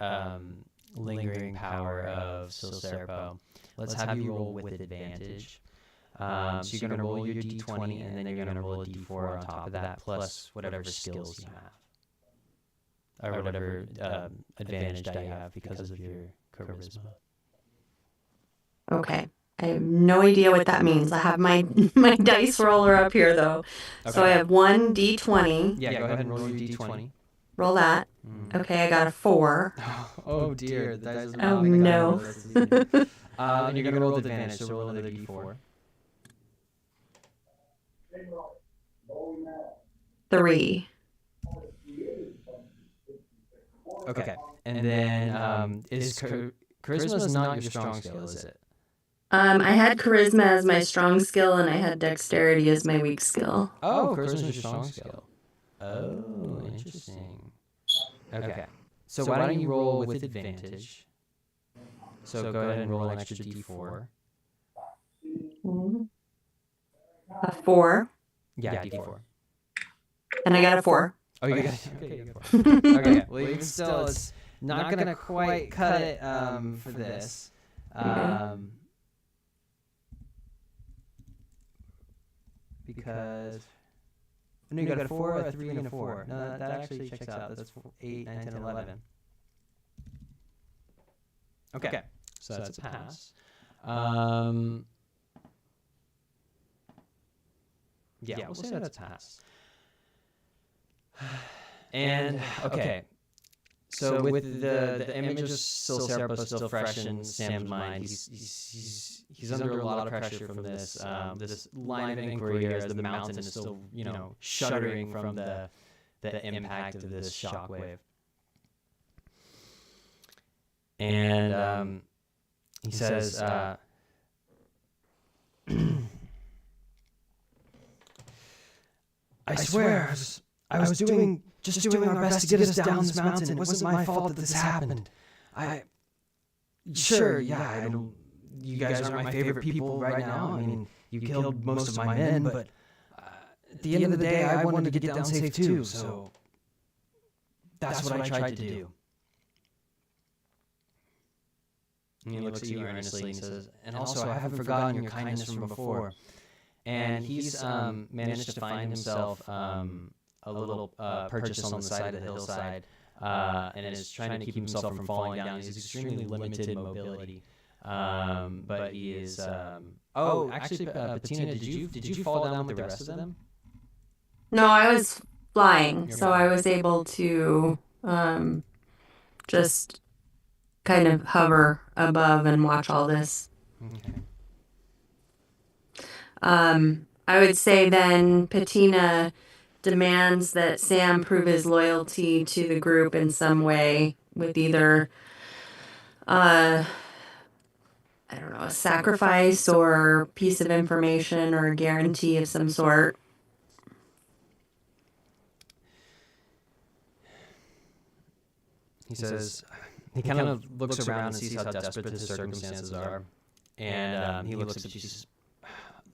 lingering power of Silserpo, let's have you roll with advantage. So you're going to roll your D20, and then you're going to roll a D4 on top of that, plus whatever skills you have, or whatever advantage die you have because of your charisma. Okay. I have no idea what that means. I have my my dice roller up here though. Okay. So I have one D20. Yeah, go ahead and roll your D20. Roll that. Okay, I got a 4. Oh dear, the dice are Oh no. And you're gonna roll with advantage, so roll another D4. 3. Okay, and then is charisma not your strong skill, is it? I had charisma as my strong skill, and I had dexterity as my weak skill. Oh, charisma is your strong skill. Oh, interesting. Okay, so why don't you roll with advantage? So go ahead and roll an extra D4. A 4. Yeah, D4. And I got a 4. Oh, you got it. Okay, you got 4. Okay, well, even still, it's not gonna quite cut it for this. Because no, you got a 4, a 3, and a 4. No, that actually checks out. That's 8, 9, 10, 11. Okay, so that's a pass. Yeah, we'll say that's a pass. And okay, so with the image of Silserpo still fresh in Sam's mind, he's under a lot of pressure from this this line of inquiry here, as the mountain is still shuddering from the impact of this shockwave. And he says, I swear, I was doing our best to get us down this mountain. It wasn't my fault that this happened. Sure, yeah, you guys aren't my favorite people right now. I mean, you killed most of my men, but at the end of the day, I wanted to get down safe too, so that's what I tried to do. And he looks at you earnestly and he says, and also, I haven't forgotten your kindness from before. And he's managed to find himself a little purchase on the side of the hillside, and is trying to keep himself from falling down. He's extremely limited mobility, but he is. Actually, Patina, did you fall down with the rest of them? No, I was flying, so I was able to just kind of hover above and watch all this. Okay. I would say then Patina demands that Sam prove his loyalty to the group in some way, with either I don't know, a sacrifice or piece of information or a guarantee of some sort. He says, he kind of looks around and sees how desperate his circumstances are. And he looks up, she says,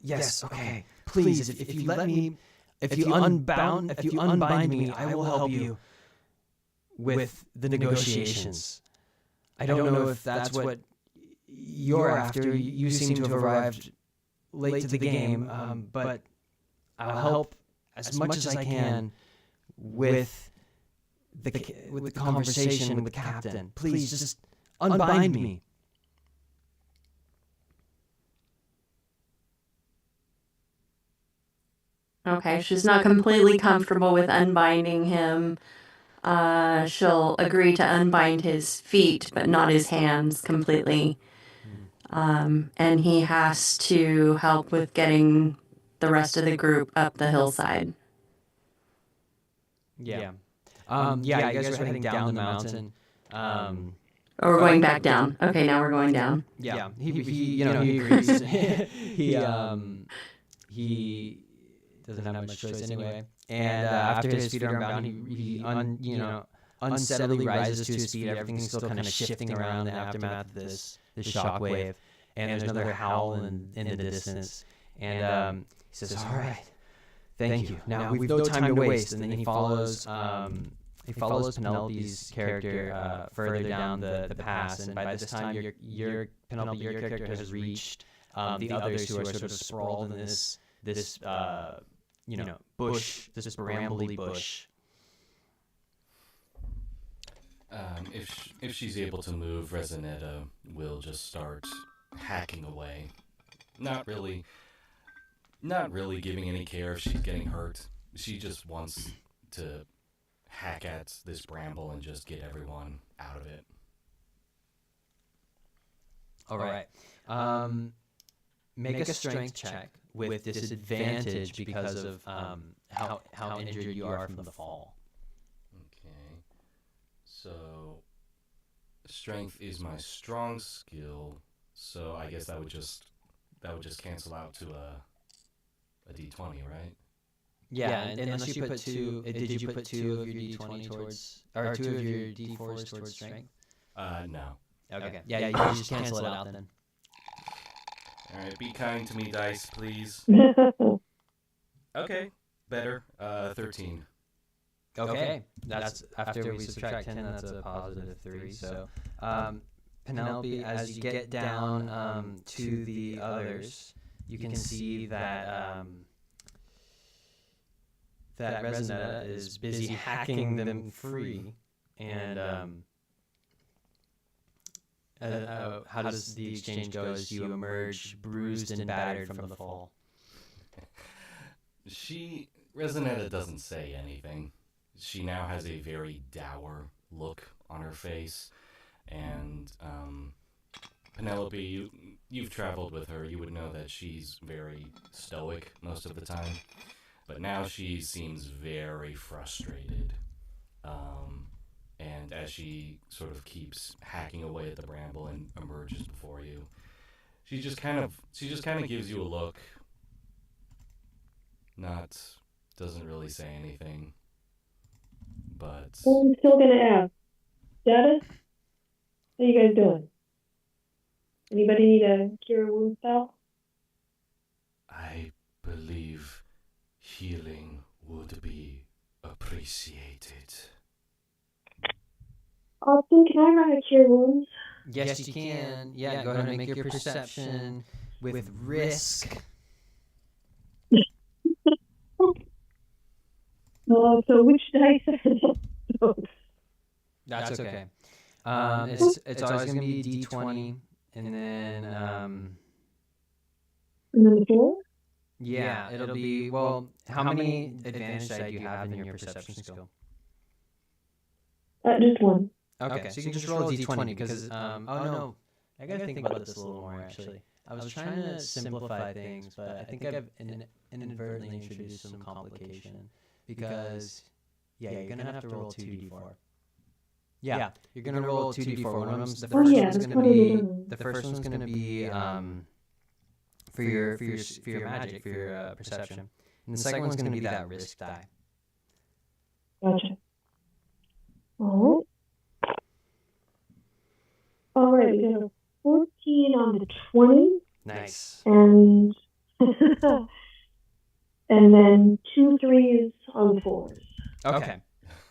yes, okay, please, if you let me, if you unbind me, I will help you with the negotiations. I don't know if that's what you're after. You seem to have arrived late to the game, but I'll help as much as I can with the conversation with the captain. Please, just unbind me. Okay, she's not completely comfortable with unbinding him. She'll agree to unbind his feet, but not his hands completely. And he has to help with getting the rest of the group up the hillside. Yeah. Yeah, you guys are heading down the mountain. Oh, we're going back down. Okay, now we're going down. Yeah, he agrees. he doesn't have much choice anyway. And after his feet are unbound, he unsteadily rises to his feet. Everything's still kind of shifting around in the aftermath of this shockwave. And there's another howl in the distance. And he says, "All right, thank you. Now we've no time to waste." And then he follows Penelope's character further down the pass. And by this time, your Penelope, your character has reached the others who are sort of sprawled in this bush, this brambly bush. If she's able to move, Resonetta will just start hacking away. Not really giving any care if she's getting hurt. She just wants to hack at this bramble and just get everyone out of it. All right. Make a strength check with disadvantage because of how injured you are from the fall. Okay. So strength is my strong skill, so I guess that would just cancel out to a D20, right? Yeah, and unless you put two, did you put 2 of your D20 towards, or 2 of your D4s towards strength? No. Okay. Yeah, you just cancel it out then. All right, be kind to me, dice, please. Okay, better. 13. Okay, that's after we subtract 10. That's a positive 3. So, Penelope, as you get down to the others, you can see that that Resonetta is busy hacking them free, and how does the exchange go as you emerge bruised and battered from the fall? Resonetta doesn't say anything. She now has a very dour look on her face, and Penelope, you've traveled with her, you would know that she's very stoic most of the time, but now she seems very frustrated. And as she sort of keeps hacking away at the bramble and emerges before you, she just kind of gives you a look. Doesn't really say anything. But Well, I'm still gonna ask. Data? How you guys doing? Anybody need a cure wound spell? I believe healing would be appreciated. Austin, can I run a cure wounds? Yes, you can. Yeah, go ahead and make your perception with risk. So which dice are those? That's okay. It's always gonna be D20, and then And then the 4? yeah, it'll be How many advantage die do you have in your perception skill? Just 1. Okay, so you can just roll a D20 because oh no, I gotta think about this a little more actually. I was trying to simplify things, but I think I've inadvertently introduced some complication because you're gonna have to roll 2d4. Yeah, you're gonna roll 2d4. One of them's the Oh first yeah, one's that's gonna what I be did. the first one's gonna be for your magic, for your perception, and the second one's gonna be that risk die. Gotcha. All right. We got a 14 on the 20, Nice. and and then 2 3s on the 4s. Okay.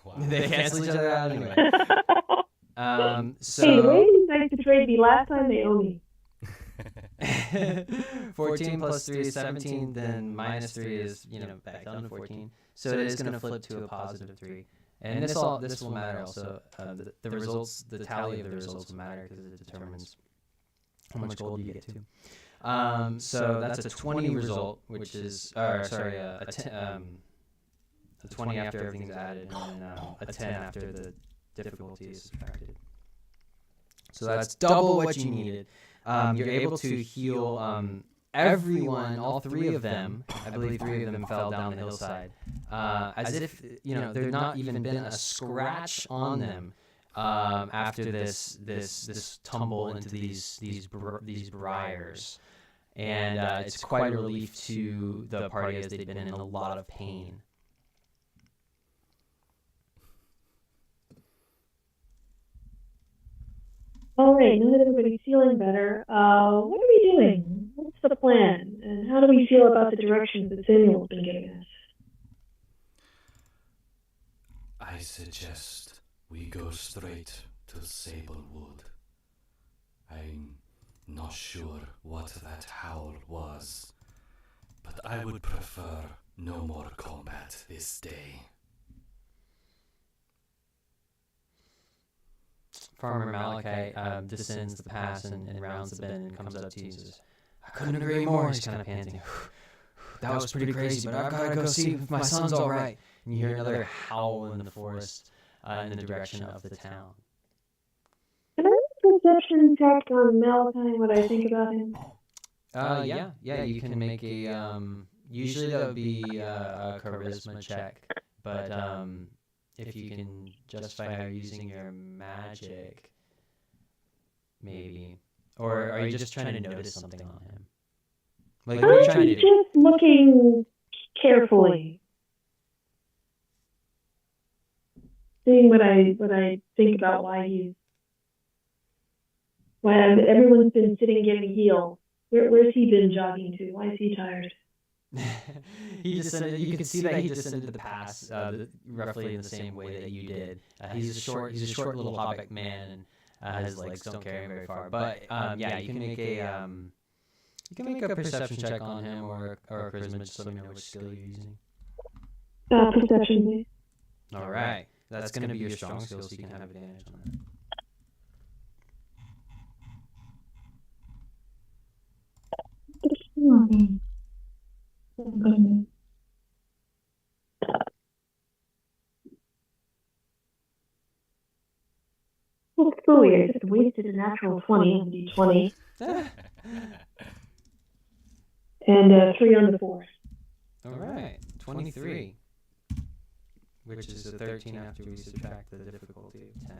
Wow. They cancel each other out anyway. So Hey, the way these dice betrayed me last time, they owe me. 14 plus 3 is 17, then minus 3 is, back down to 14. So it is going to flip to a positive 3. And this will matter also. The results, the tally of the results will matter because it determines how much gold you get to. So that's a 20 result, which is, a 20 after everything's added, and then a 10 after the difficulty is subtracted. So that's double what you needed. You're able to heal everyone, all 3 of them. I believe 3 of them fell down the hillside, as if there'd not even been a scratch on them after this tumble into these briars, and it's quite a relief to the party as they've been in a lot of pain. All right, now that everybody's feeling better, what are we doing? What's the plan? And how do we feel about the directions that Samuel's been giving us? I suggest we go straight to Sablewood. I'm not sure what that howl was, but I would prefer no more combat this day. Farmer Malachi descends the pass and rounds the bend and comes up to you and says, "I couldn't agree more." He's kind of panting. "That was pretty crazy, but I've got to go see if my son's all right." And you hear another howl in the forest in the direction of the town. Can I make a perception check on Malachi, what I think about him? Yeah, you can make a, usually that would be a charisma check, but if you can justify how you're using your magic, maybe. Or are you just trying to notice something on him? Like, what are you trying to do? Just looking carefully. Seeing what I think about why everyone's been sitting getting healed. Where's he been jogging to? Why is he tired? He descended. You can see that he descended the pass roughly in the same way that you did. He's a short little hobbit man, and his legs don't carry him very far. But yeah, you can make a perception check on him or a charisma, just so you know which skill you're using. Perception, please. All right, that's going to be your strong skill, so you can have advantage on that. Well, so weird. Just wasted a natural 20 on D20. And 3 on the 4. All right, 23, which is a 13 after we subtract the difficulty of 10.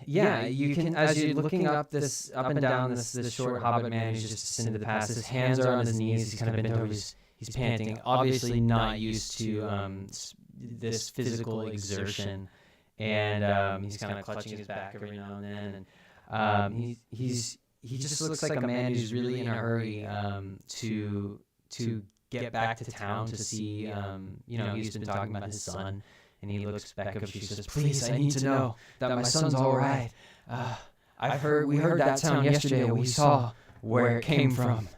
Yeah, you can, as you're looking up and down this short hobbit man who's just descended the pass, his hands are on his knees, he's kind of bent over, he's panting, obviously not used to this physical exertion, and he's kind of clutching his back every now and then, and he just looks like a man who's really in a hurry to get back to town to see, he's been talking about his son. And he looks back up. She says, "Please, I need to know that my son's all right. We heard that sound yesterday, and we saw where it came from."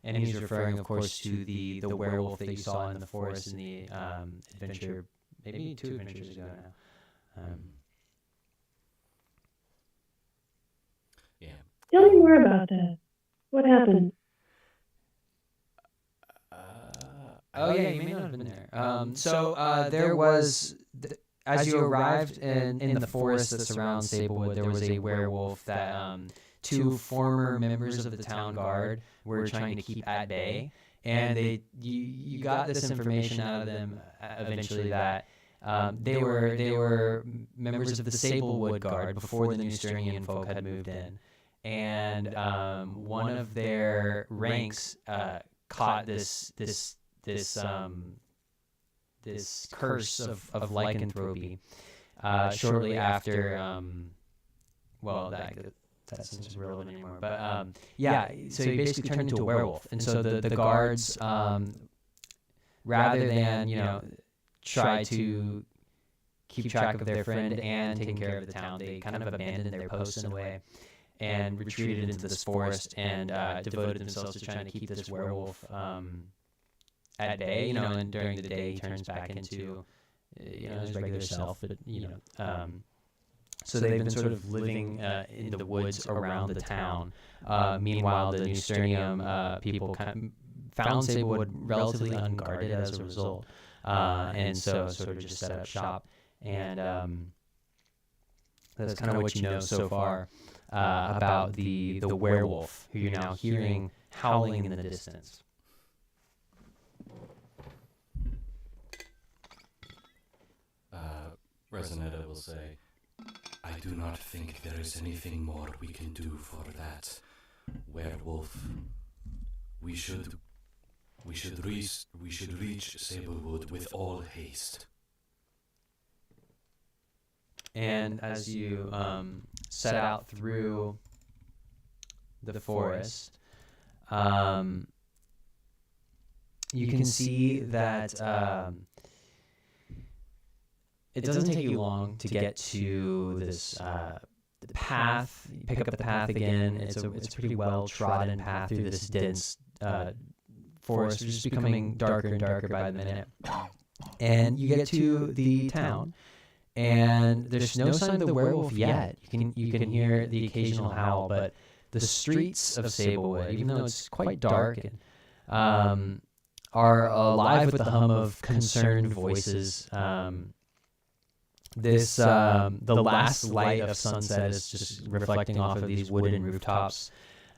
And he's referring, of course, to the werewolf that you saw in the forest in the adventure, maybe 2 adventures ago now. Yeah. Tell me more about that. What happened? Oh yeah, you may not have been there. So there was, as you arrived in the forest that surrounds Sablewood, there was a werewolf that 2 former members of the town guard were trying to keep at bay, and you got this information out of them eventually that They were members of the Sablewood Guard before the New Sternian folk had moved in, and one of their ranks caught this curse of lycanthropy shortly after. Well, that seems relevant anymore. But yeah, so he basically turned into a werewolf, and so the guards, rather than try to keep track of their friend and taking care of the town, they kind of abandoned their posts in a way and retreated into this forest and devoted themselves to trying to keep this werewolf at bay. And during the day he turns back into his regular self, but so they've been sort of living in the woods around the town. Meanwhile, the New Sternium people kind of found Sablewood relatively unguarded as a result, and so sort of just set up shop. And that's kind of what you know so far about the werewolf who you're now hearing howling in the distance. Resonetta will say, I do not think there is anything more we can do for that werewolf. We should reach Sablewood with all haste. And as you set out through the forest, you can see that it doesn't take you long to get to this the path. You pick up the path again. It's a pretty well trodden path through this dense forest, which is becoming darker and darker by the minute. And you get to the town, and there's no sign of the werewolf yet. You can hear the occasional howl, but the streets of Sablewood, even though it's quite dark, are alive with the hum of concerned voices. The last light of sunset is just reflecting off of these wooden rooftops.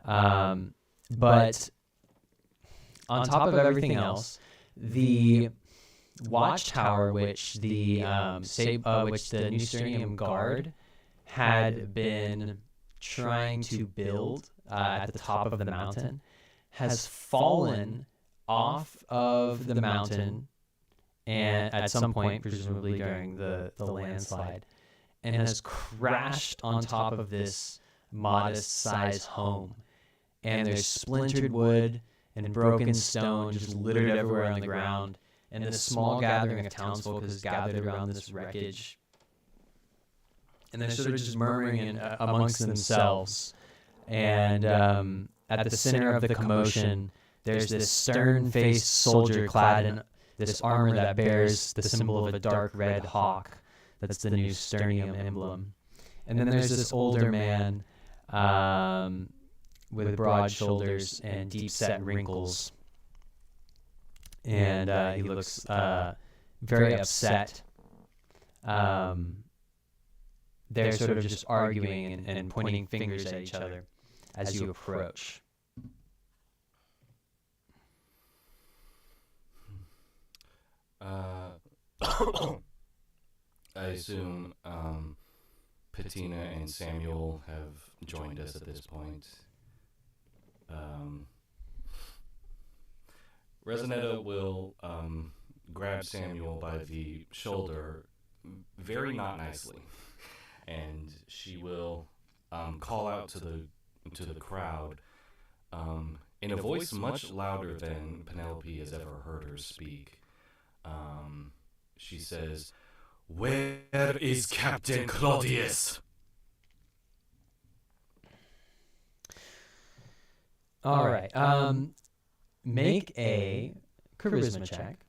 But on top of everything else, the watchtower which the New Sternium Guard had been trying to build at the top of the mountain has fallen off of the mountain, and at some point, presumably during the landslide, and has crashed on top of this modest-sized home. And there's splintered wood and broken stone just littered everywhere on the ground, and this small gathering of townsfolk has gathered around this wreckage. And they're sort of just murmuring amongst themselves. And at the center of the commotion, there's this stern-faced soldier clad in this armor that bears the symbol of a dark red hawk. That's the New Sternium emblem. And then there's this older man with broad shoulders and deep-set wrinkles. And he looks very upset. They're sort of just arguing and pointing fingers at each other as you approach. I assume Patina and Samuel have joined us at this point. Resonetta will grab Samuel by the shoulder very not nicely, and she will call out to the crowd in a voice much louder than Penelope has ever heard her speak. She says, "Where is Captain Claudius?" All right. Make a charisma check.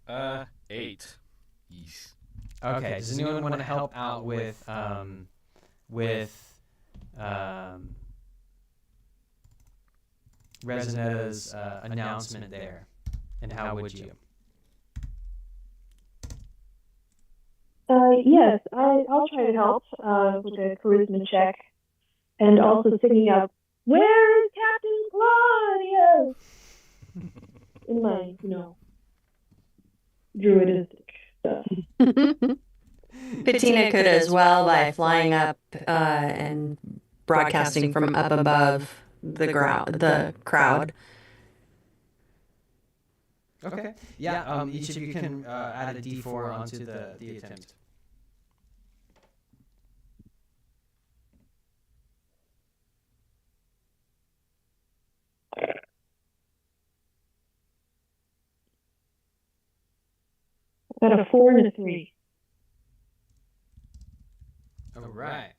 Okay. 8. Yeesh. Okay. Does anyone want to help out with Resonetta's announcement there, and how would you? Yes, I'll try to help with a charisma check, and also singing up Where is Captain Claudius? In my, druidistic stuff. Patina could as well by flying up and broadcasting from up above the crowd. Okay. Yeah. Each of you can add a D4 onto the attempt. I got a 4 and a 3. All right.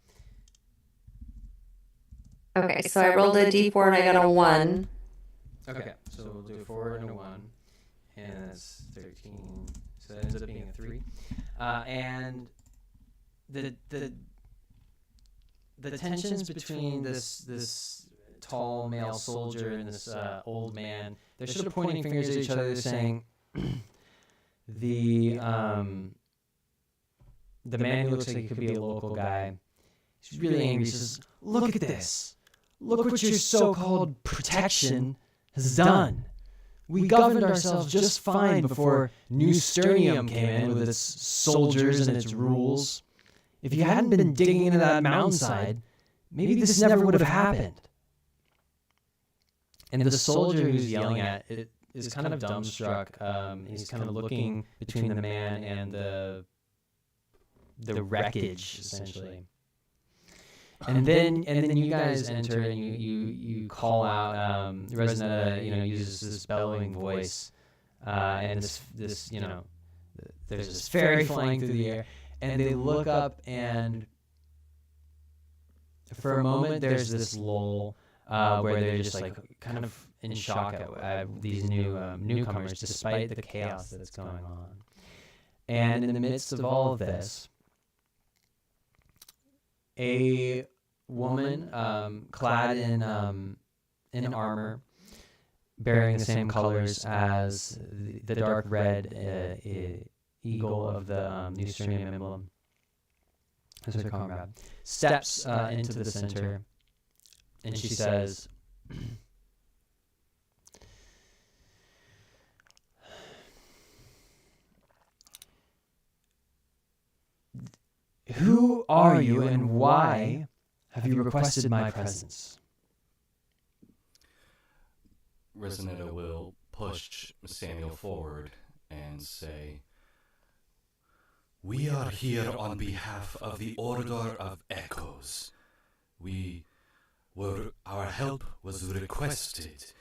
Okay, so I rolled a D4 and I got a 1. Okay, so we'll do a 4 and a 1, and that's 13. So that ends up being a 3. And the tensions between this tall male soldier and this old man, they're sort of pointing fingers at each other. They're saying the man who looks like he could be a local guy, he's really angry. He says, "Look at this! Look what your so-called protection has done. We governed ourselves just fine before New Sternium came in with its soldiers and its rules. If you hadn't been digging into that mountainside, maybe this never would have happened." And the soldier who's yelling at it is kind of dumbstruck. He's kind of looking between the man and the wreckage, essentially. And then you guys enter and you call out. Resnetta, uses this bellowing voice, and this there's this fairy flying through the air, and they look up, and for a moment there's this lull where they're just like kind of in shock at these newcomers, despite the chaos that's going on. And in the midst of all of this, a woman clad in armor, bearing the same colors as the dark red eagle of the New Sternium emblem, as her comrade, steps into the center, and she says, "Who are you, and why have you requested my presence?" Resonetta will push Samuel forward and say, "We are here on behalf of the Order of Echoes. Our help was requested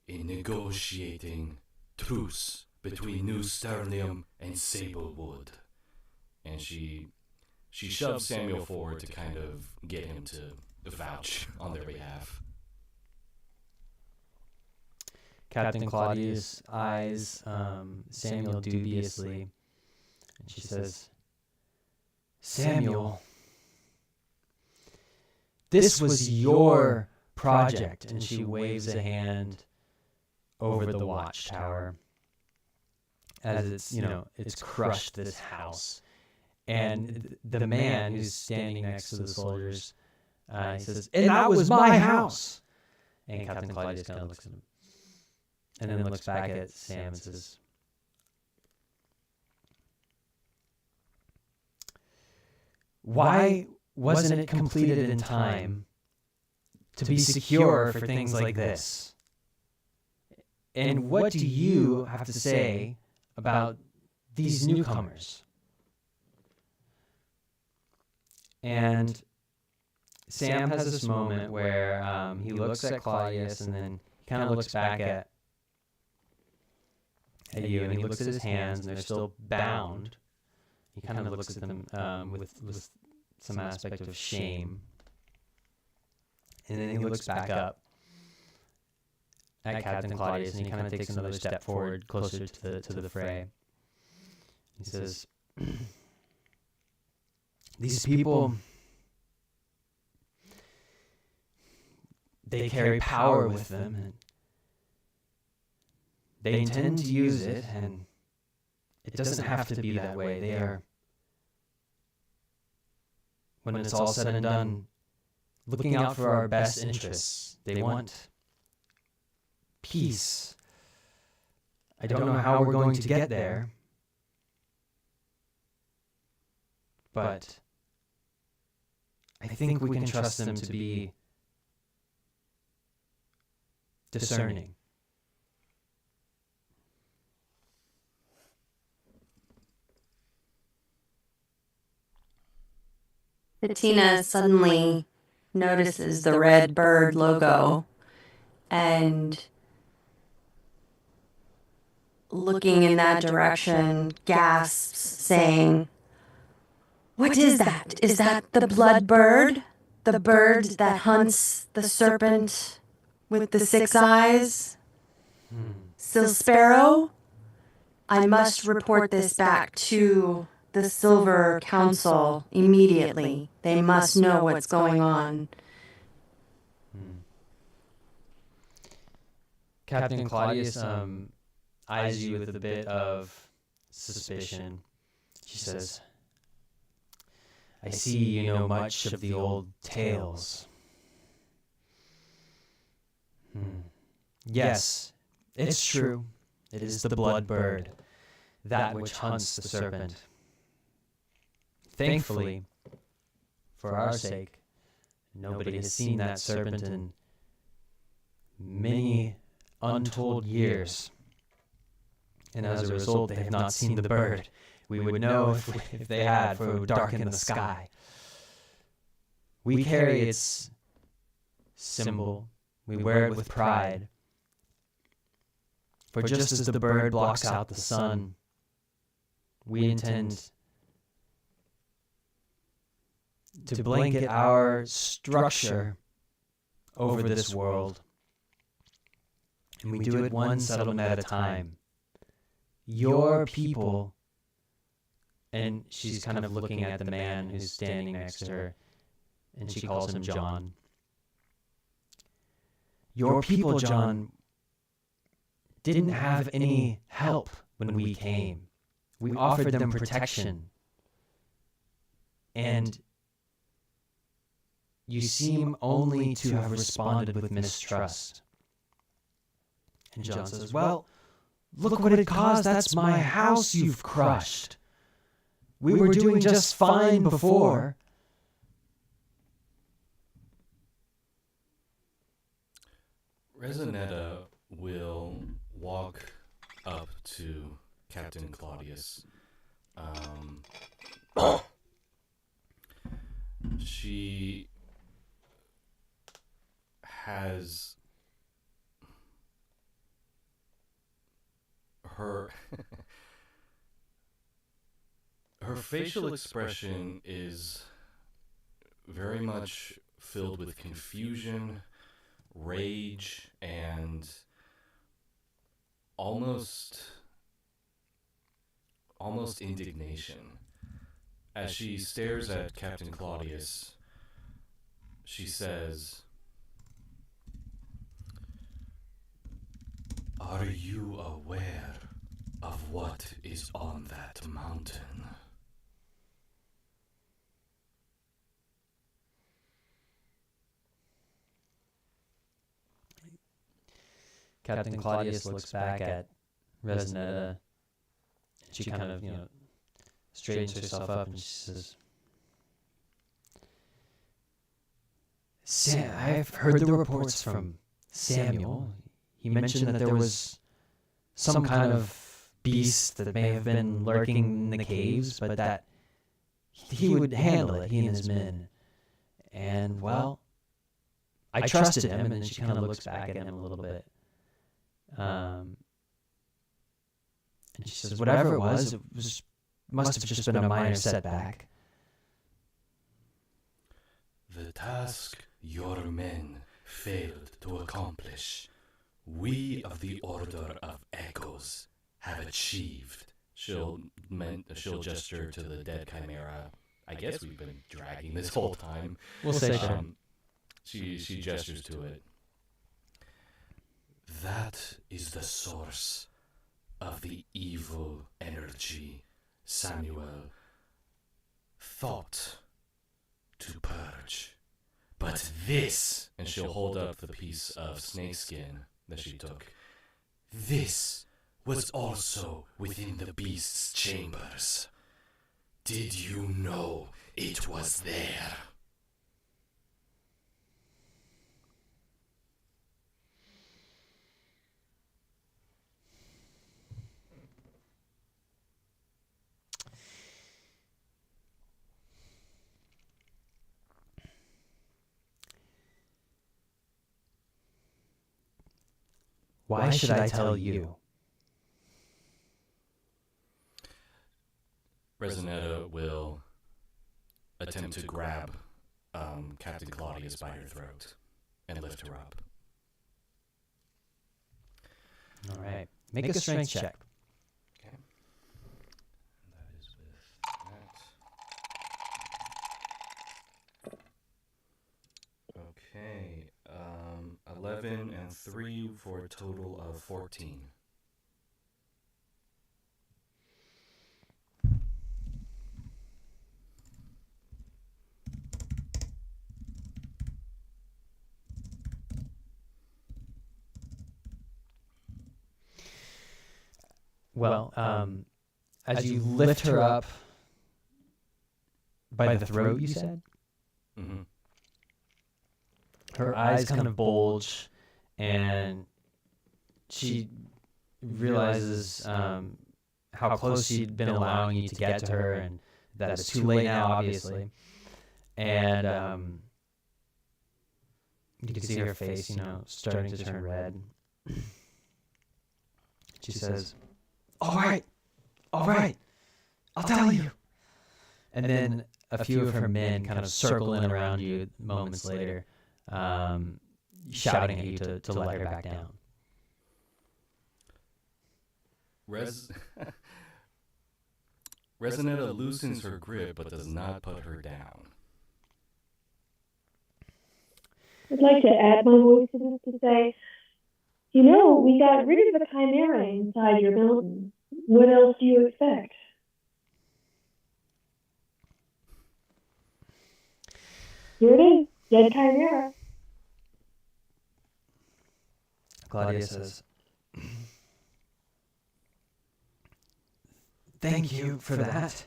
in negotiating truce between New Sternium and Sablewood." And she shoves Samuel forward to kind of get him to vouch on their behalf. Captain Claudius eyes Samuel dubiously, and she says, "Samuel, this was your project," and she waves a hand over the watchtower as it's crushed this house. And the man who's standing next to the soldiers, he says, "And that was my house." And Captain Claudius kind of looks at him, and then looks back at Sam and says, "Why wasn't it completed in time to be secure for things like this? And what do you have to say about these newcomers?" And Sam has this moment where he looks at Claudius, and then he kind of looks back at you, and he looks at his hands, and they're still bound. He kind of looks at them with some aspect of shame. And then he looks back up at Captain Claudius, and he kind of takes another step forward, closer to the fray. He says, "These people, they carry power with them, and they intend to use it, and it doesn't have to be that way. They are, when it's all said and done, looking out for our best interests. They want peace. I don't know how we're going to get there, but I think we can trust them to be discerning. Bettina suddenly notices the red bird logo and, looking in that direction, gasps, saying, "What is that? Is that the blood bird? The bird that hunts the serpent with the 6 eyes? Sil Sparrow? I must report this back to the Silver Council immediately. They must know what's going on." Captain Claudius eyes you with a bit of suspicion. She says, I see you know much of the old tales. Yes, it's true. It is the blood bird, that which hunts the serpent. Thankfully, for our sake, nobody has seen that serpent in many untold years. And as a result, they have not seen the bird. We would know if they had, for it would darken the sky. We carry its symbol. We wear it with pride. For just as the bird blocks out the sun, we intend to blanket our structure over this world. And we do it one settlement at a time. Your people, and she's kind of looking at the man who's standing next to her, and she calls him John. Your people, John, didn't have any help when we came. We offered them protection. And you seem only to have responded with mistrust. And John says, well, look what it caused. That's my house you've crushed. We were doing just fine before. Resonetta will walk up to Captain Claudius. She has her her facial expression is very much filled with confusion, rage, and almost indignation. As she stares at Captain Claudius, she says, "Are you aware of what is on that mountain?" Captain Claudius looks back at Resonetta. She kind of, straightens herself up and she says, I've heard the reports from Samuel. He mentioned that there was some kind of beast that may have been lurking in the caves, but that he would handle it, he and his men. And, well, I trusted him, and then she kind of looks back at him a little bit. And she says, whatever it was must have just been a minor setback. The task your men failed to accomplish, we of the Order of Echoes have achieved. she'll gesture to the dead chimera. I guess we've been dragging this whole time. We'll say that. She gestures to it. That is the source of the evil energy Samuel thought to purge. But But this, and she'll hold up the piece of snakeskin that she took, this was also within the beast's chambers. Did you know it was there? Why should I tell you? Resonetta will attempt to grab Captain Claudius by her throat and lift her up. All right. Make a strength check. Okay. That is with that. Okay. 11 and 3 for a total of 14. Well, as you lift her up by the throat, you said? Mm-hmm. Her eyes kind of bulge, and she realizes how close she'd been allowing you to get to her, and that it's too late now, obviously. And you can see her face, starting to turn red. She says, all right, I'll tell you. And then a few of her men kind of circle in around you moments later, shouting at you to let her back down. Resonetta loosens her grip but does not put her down. I'd like to add my voice to this to say, we got rid of the chimera inside your building. What else do you expect? Here it is, dead chimera. Claudia says, thank you for that,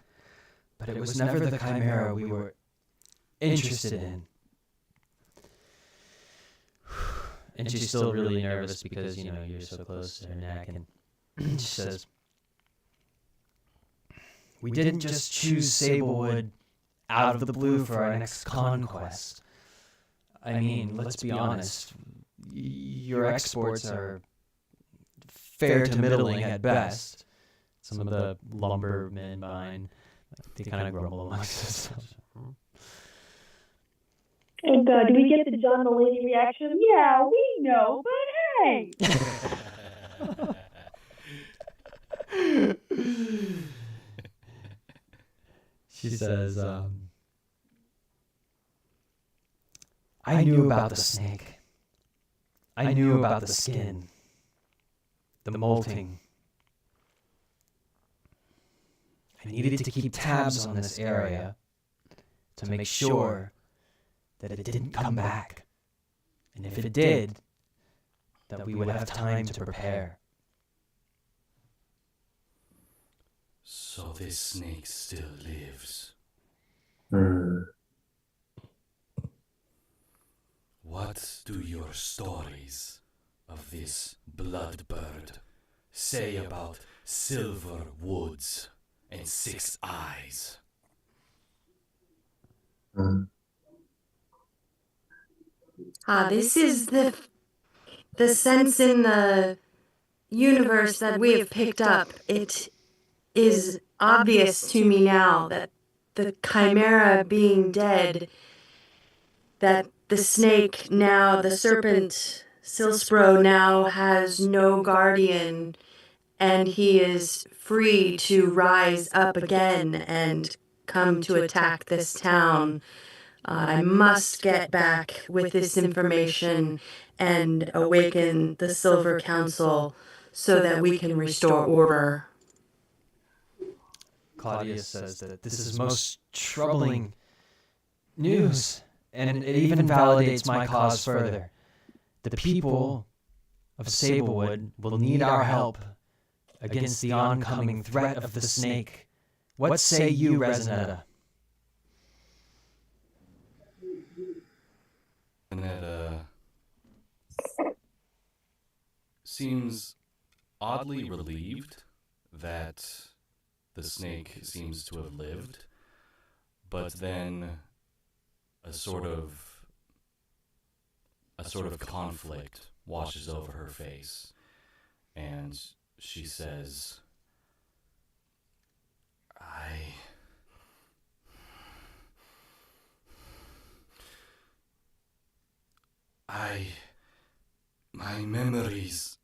but it was never the chimera we were interested in. And she's still really nervous because, you're so close to her neck. And she says, we didn't just choose Sablewood out of the blue for our next conquest. I mean, let's be honest. Your exports are fair to middling at best. Some of the lumbermen behind, they kind of grumble amongst themselves. Oh God, do we get the John Mulaney reaction? Yeah, we know, but hey. She says, I knew about the snake. I knew about the skin, the molting. I needed to keep tabs on this area to make sure that it didn't come back. And if it did, that we would have time to prepare. So this snake still lives. What do your stories of this bloodbird say about silver woods and 6 eyes? This is the sense in the universe that we have picked up. It is obvious to me now that the chimera being dead, that the snake now, the serpent Silspro now has no guardian, and he is free to rise up again and come to attack this town. I must get back with this information and awaken the Silver Council so that we can restore order. Claudia says that this is most troubling news, and it even validates my cause further. The people of Sablewood will need our help against the oncoming threat of the snake. What say you, Resonetta? Resonetta seems oddly relieved that the snake seems to have lived, but then a sort of conflict washes over her face, and she says, my memories,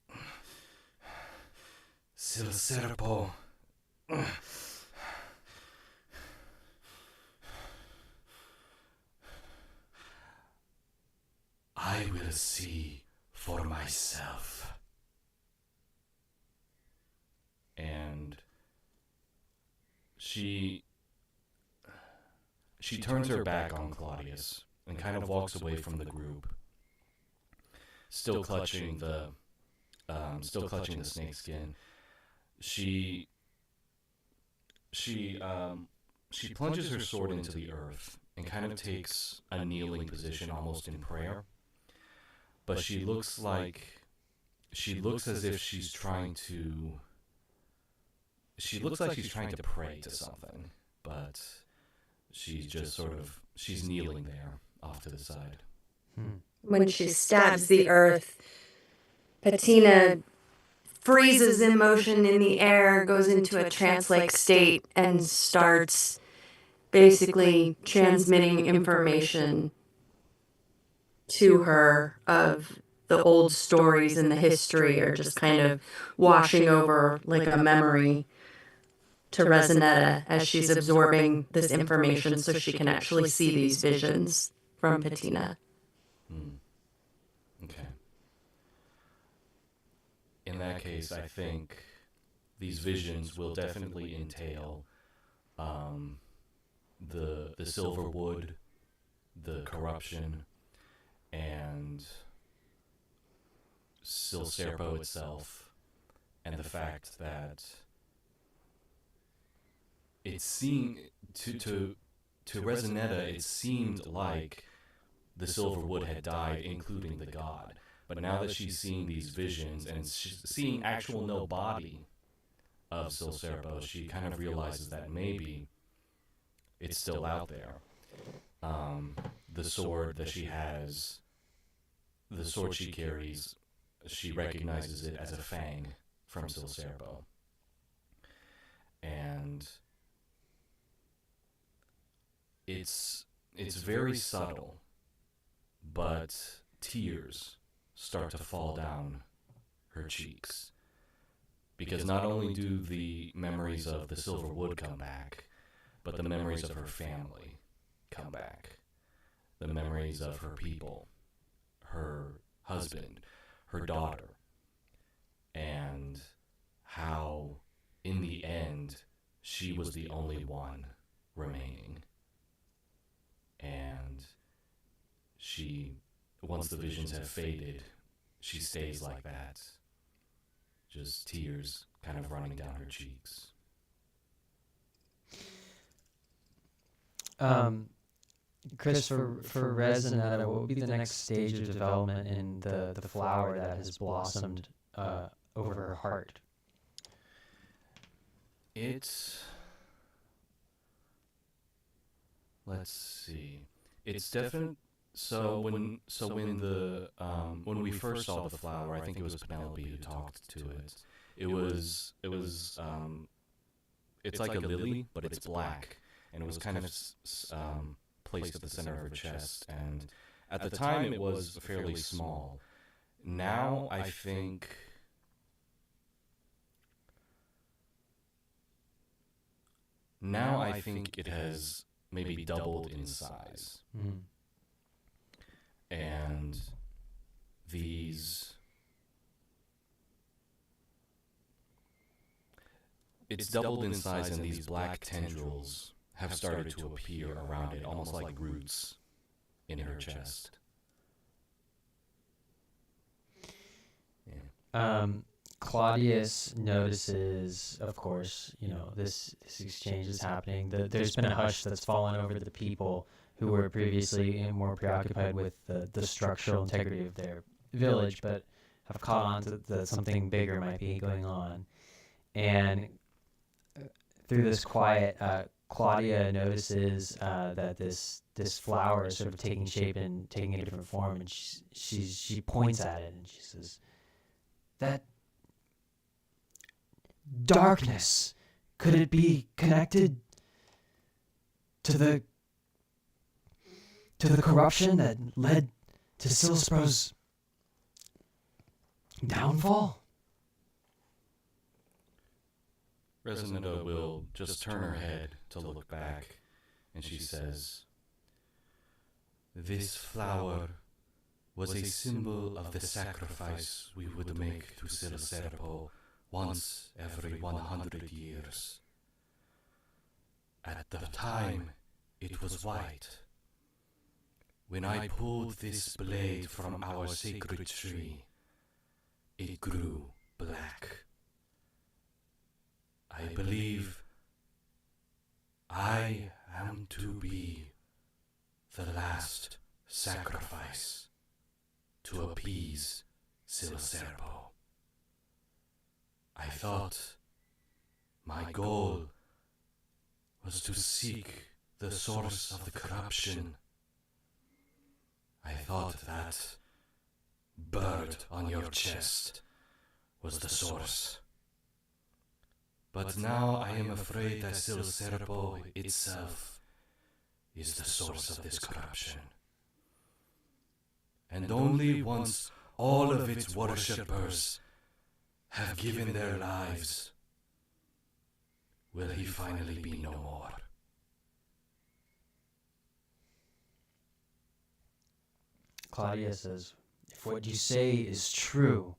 Silserpo. I will see for myself. And she turns her back on Claudius and kind of walks away from the group, still clutching the snakeskin. She plunges her sword into the earth and kind of takes a kneeling position, almost in prayer. But she looks as if she's trying to. She looks like she's trying to pray to something, but she's just she's kneeling there off to the side. When she stabs the earth, Patina freezes in motion in the air, goes into a trance-like state, and starts basically transmitting information to her of the old stories and the history, or just kind of washing over like a memory to Resonetta as she's absorbing this information so she can actually see these visions from Patina. Okay. In that case, I think these visions will definitely entail the silver wood, the corruption, and Silserpo itself, and the fact that it seemed to Resonetta, it seemed like the silver wood had died, including the god. But now that she's seeing these visions and she's seeing actual no body of Silserpo, she kind of realizes that maybe it's still out there. The sword that she has, the sword she carries, she recognizes it as a fang from Silserpo. And it's very subtle, but tears start to fall down her cheeks. Because not only do the memories of the silver wood come back, but the memories of her family come back. The memories of her people, her husband, her daughter, and how, in the end, she was the only one remaining. And she, once the visions have faded, she stays like that. Just tears kind of running down her cheeks. Chris, for Resonetta, what would be the next stage of development in the flower that has blossomed over her heart? Let's see. It's definite. So when we first saw the flower, I think it was Penelope who talked to it. It's like a lily, but it's black, and it was kind of placed at the center of her chest. And at the time, it was fairly small. Now I think it has maybe doubled in size. Mm. And it's doubled in size, and these black tendrils have started to appear around it, almost like roots. in her chest. Claudius notices, of course, this exchange is happening. There's been a hush that's fallen over the people who were previously more preoccupied with the structural integrity of their village, but have caught on to that something bigger might be going on. And through this quiet, Claudia notices that this flower is sort of taking shape and taking a different form, and she points at it and she says, "That darkness, could it be connected to the corruption that led to Silspro's downfall?" Resonetta will just turn her head to look back, and she says, This flower was a symbol of the sacrifice we would make to Silserpo once every 100 years. At the time, it was white. When I pulled this blade from our sacred tree, it grew black. I believe I am to be the last sacrifice to appease Silserpo. I thought my goal was to seek the source of the corruption. I thought that bird on your chest was the source. But now I am afraid that Silserpo itself is the source of this corruption. And only once all of its worshippers have given their lives will he finally be no more. Claudia says, "If what you say is true,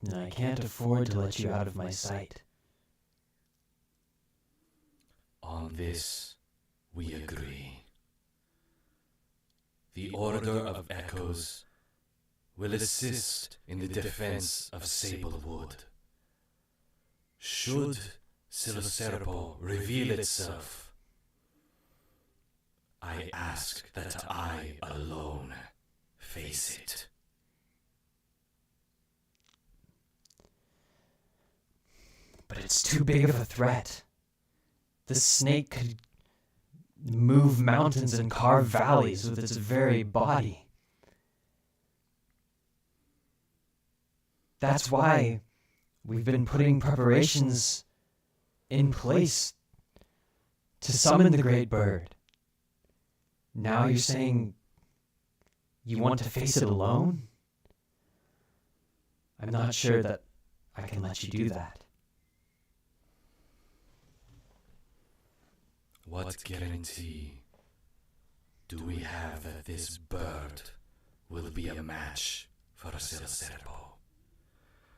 then I can't afford to let you out of my sight." On this, we agree. The Order of Echoes will assist in the defense of Sablewood. Should Silserpo reveal itself, I ask that I alone face it. But it's too big of a threat. This snake could move mountains and carve valleys with its very body. That's why we've been putting preparations in place to summon the great bird. Now you're saying you want to face it alone? I'm not sure that I can let you do that. What guarantee do we have that this bird will be a match for Silserpo?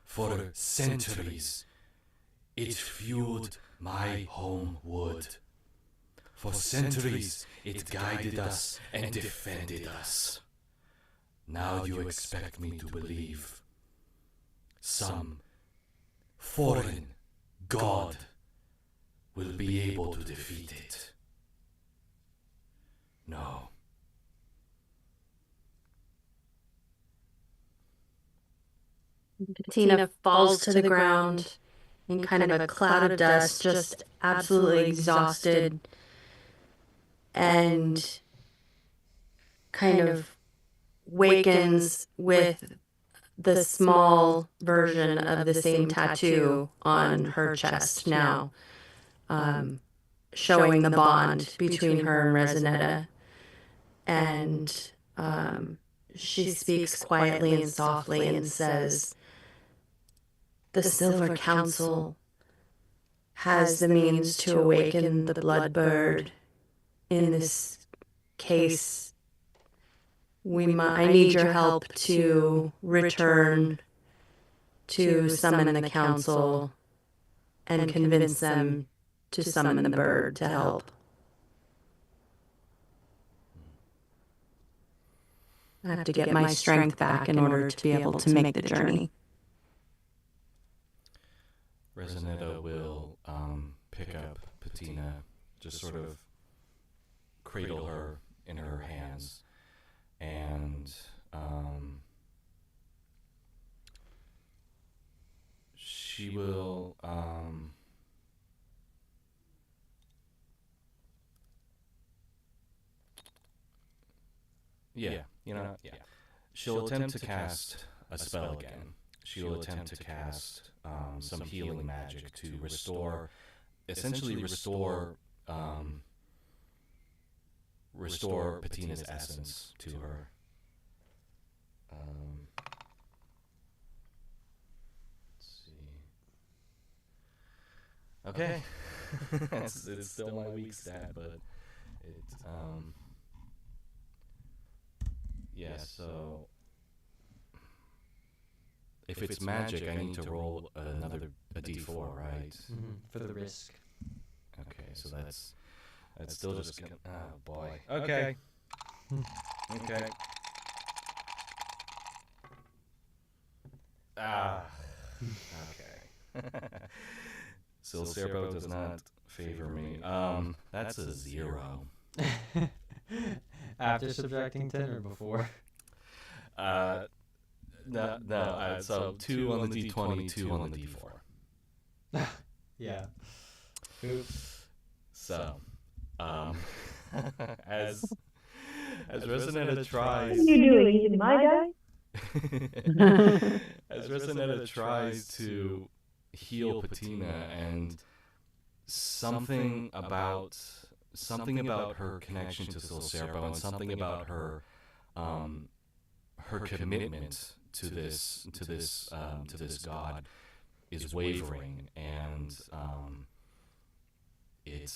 For centuries, it fueled my home wood. For centuries, it guided us and defended us. Now you expect me to believe some foreign god will be able to defeat it. No. Tina falls to the ground in kind of a cloud of dust, just absolutely exhausted, and kind of wakens with the small version of the same tattoo on her chest now, showing the bond between her and Resonetta. And she speaks quietly and softly and says, "The Silver Council has the means to awaken the blood bird. In this case, I need your help to return to summon the council and convince them to summon the bird to help. I have to get my strength back in order to be able to make the journey. Resonetta will pick up Patina, just sort of cradle her in her hands, and she will she'll attempt to cast a spell again. She'll attempt to cast some healing magic to essentially restore Patina's essence to her. Let's see. Okay. it's still my weak stat, but so if it's magic, I need to roll a d4, right? For the risk. Okay, so that's still just gonna, oh boy. Okay. Okay. Okay. Silcerpo does not favor me. That's a 0. After subtracting 10 or before? No. So 2 on the d20, 2 on the d4. Yeah. Oops. So, as Resonetta tries, What are you doing? Using my die? as Resonetta tries to heal Patina, and something about her connection to Silcerpo, and something about her commitment to this god is wavering, and it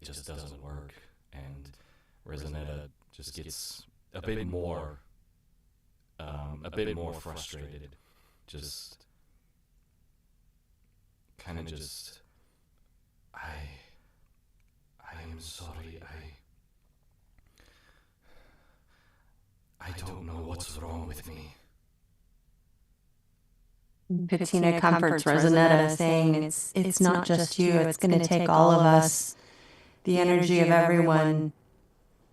just doesn't work, and Resonetta just gets a bit more frustrated, just kind of just, I am sorry, I don't know what's wrong with me. Patina comforts Resonetta, saying it's not just you, it's going to take all of us, the energy of everyone,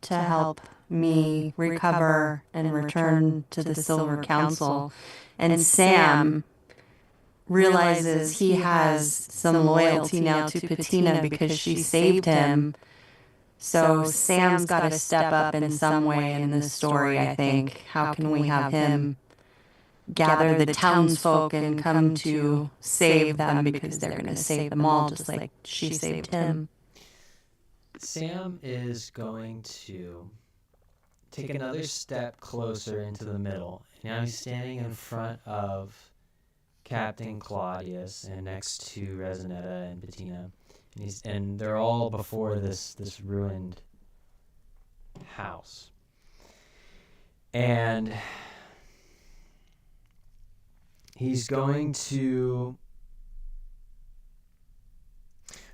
to help me recover and return to the Silver Council. And Sam realizes he has some loyalty now to Patina because she saved him. So Sam's got to step up in some way in this story, I think. How can we have him gather the townsfolk and come to save them, because they're going to save them all just like she saved him? Sam is going to take another step closer into the middle. Now he's standing in front of Captain Claudius and next to Resonetta and Patina. And they're all before this ruined house. And he's going to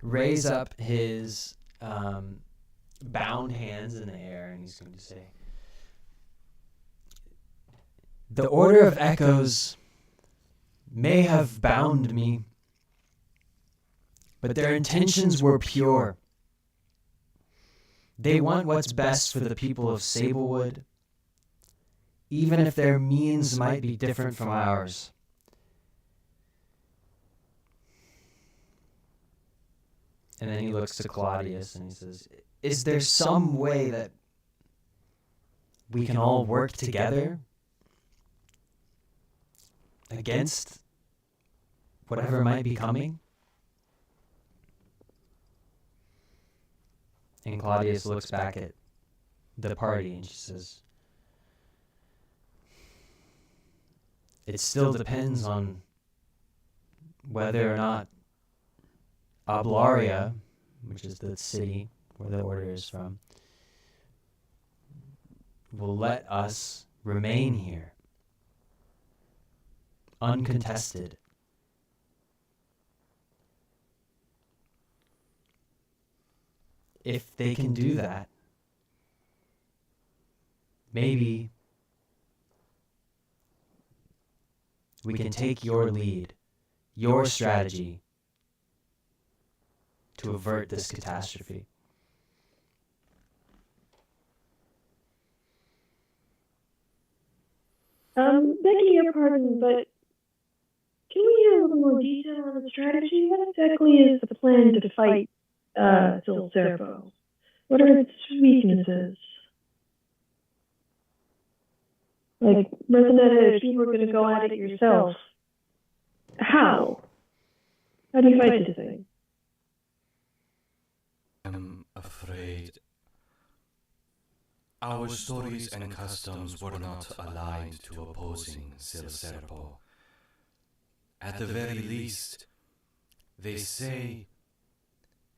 raise up his bound hands in the air, and he's going to say, "The Order of Echoes may have bound me, but their intentions were pure. They want what's best for the people of Sablewood, even if their means might be different from ours. And then he looks to Claudius and he says, "Is there some way that we can all work together against whatever might be coming?" And Claudius looks back at the party and she says, "It still depends on whether or not Oblaria, which is the city where the order is from, will let us remain here, uncontested. if they can do that, maybe we can take your lead, your strategy to avert this catastrophe. Begging your pardon, but can we have a little more detail on the strategy? What exactly is the plan to fight Sil Serpo? What are its weaknesses? Like, Resonetta, if you were going to go at it yourself, how? How do you fight this thing? I'm afraid our stories and customs were not aligned to opposing Sil Serpo. At the very least, they say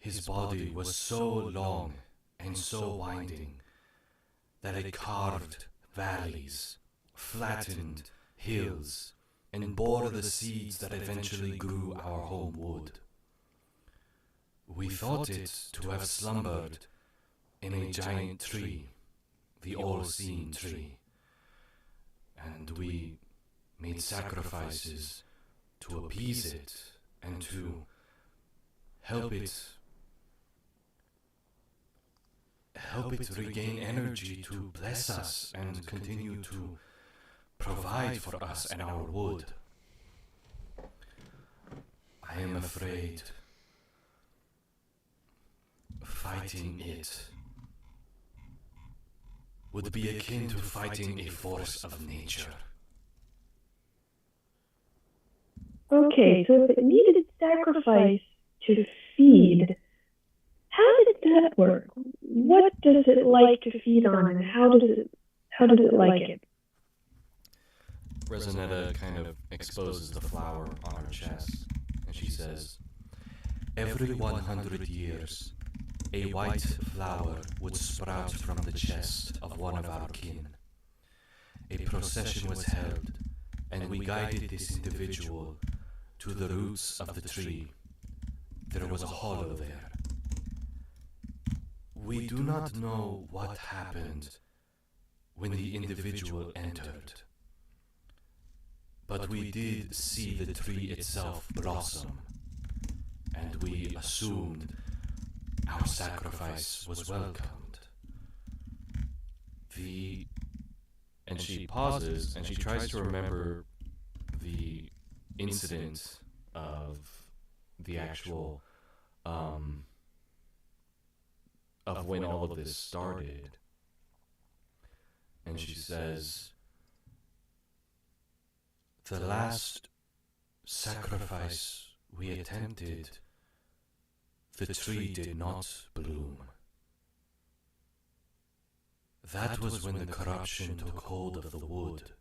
his body was so long and so winding that it carved valleys, flattened hills, and bore the seeds that eventually grew our home wood. We thought it to have slumbered in a giant tree, the all-seeing tree, and we made sacrifices to appease it and to help it regain energy to bless us and continue to provide for us and our wood. I am afraid fighting it would be akin to fighting a force of nature. Okay, so if it needed sacrifice to feed, how did that work? What does it like to feed on, and how does it like it? Resonetta kind of exposes the flower on her chest, and she says, Every 100 years, a white flower would sprout from the chest of one of our kin. A procession was held, and we guided this individual to the roots of the tree. There was a hollow there. We do not know what happened when the individual entered, but we did see the tree itself blossom, and we assumed our sacrifice was welcomed. And she pauses and she tries to remember the incident of the actual of when all of this started. And she says, The last sacrifice we attempted, the tree did not bloom. That was when the corruption took hold of the wood.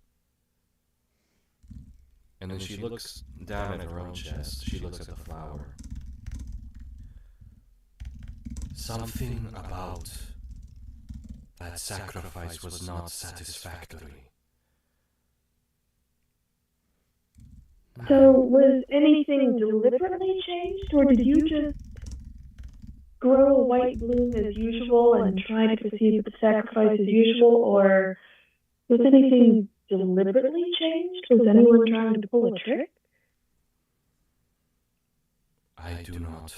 and then she looks down at her own chest. She looks at the flower. Something about that sacrifice was not satisfactory. So was anything deliberately changed, or did you just grow a white bloom as usual and try to proceed with the sacrifice as usual, or was anything deliberately changed? Was anyone trying to pull a trick? I do not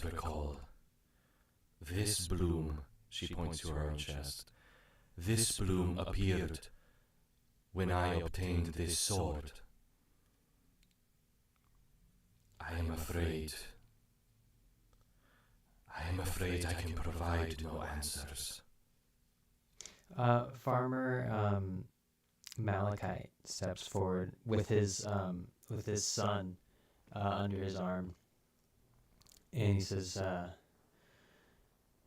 recall. This bloom, she points to her own chest, this bloom appeared when I obtained this sword. I am afraid I can provide no answers. Farmer Malachite steps forward with his son under his arm, and he says,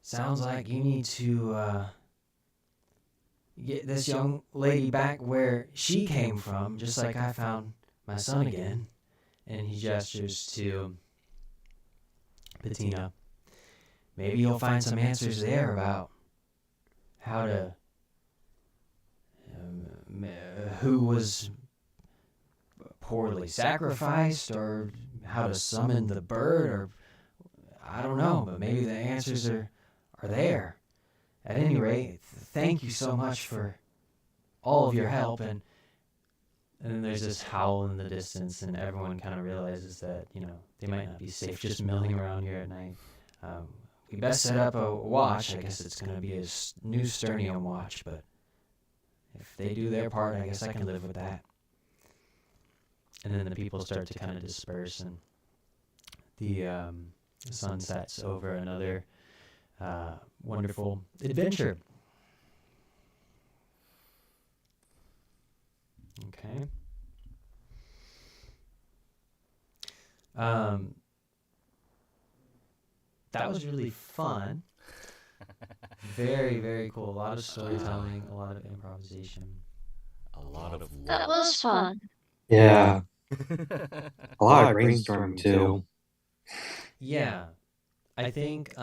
"Sounds like you need to get this young lady back where she came from, just like I found my son again." And he gestures to Patina. Maybe you'll find some answers there about how to who was poorly sacrificed, or how to summon the bird, or I don't know, but maybe the answers are there. At any rate, thank you so much for all of your help. And then there's this howl in the distance, and everyone kind of realizes that, they might not be safe just milling around here at night. We best set up a watch. I guess it's going to be a new Sternium watch, but if they do their part, I guess I can live with that. And then the people start to kind of disperse, and the sun sets over another wonderful adventure. Okay. That was really fun. Very, very cool. A lot of storytelling, a lot of improvisation. A lot of That was fun. Yeah. A lot of brainstorming too. Yeah. I think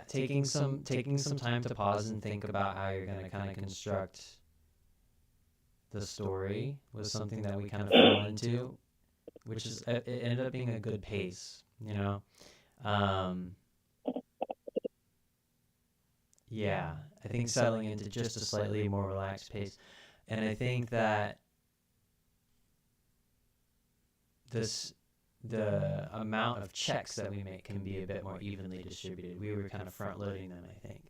taking some time to pause and think about how you're going to kind of construct the story was something that we kind of fell into, which is, it ended up being a good pace, Yeah, I think settling into just a slightly more relaxed pace. And I think that the amount of checks that we make can be a bit more evenly distributed. We were kind of front loading them, I think.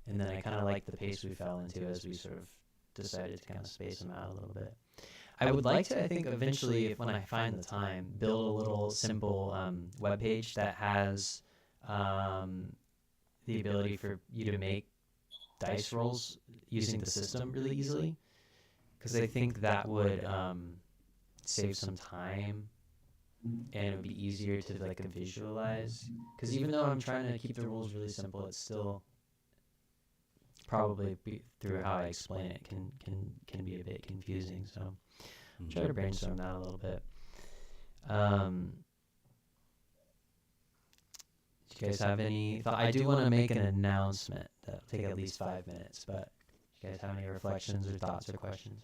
And then I kind of liked the pace we fell into as we sort of decided to kind of space them out a little bit. I would like to, I think, eventually, when I find the time, build a little simple web page that has the ability for you to make dice rolls using the system really easily, because I think that would save some time, and it would be easier to like visualize. Because even though I'm trying to keep the rules really simple, it's still probably through how I explain it can be a bit confusing. So I'll try to brainstorm that a little bit. Do you guys have any thought? I do want to make an announcement that'll take at least 5 minutes, but do you guys have any reflections or thoughts or questions?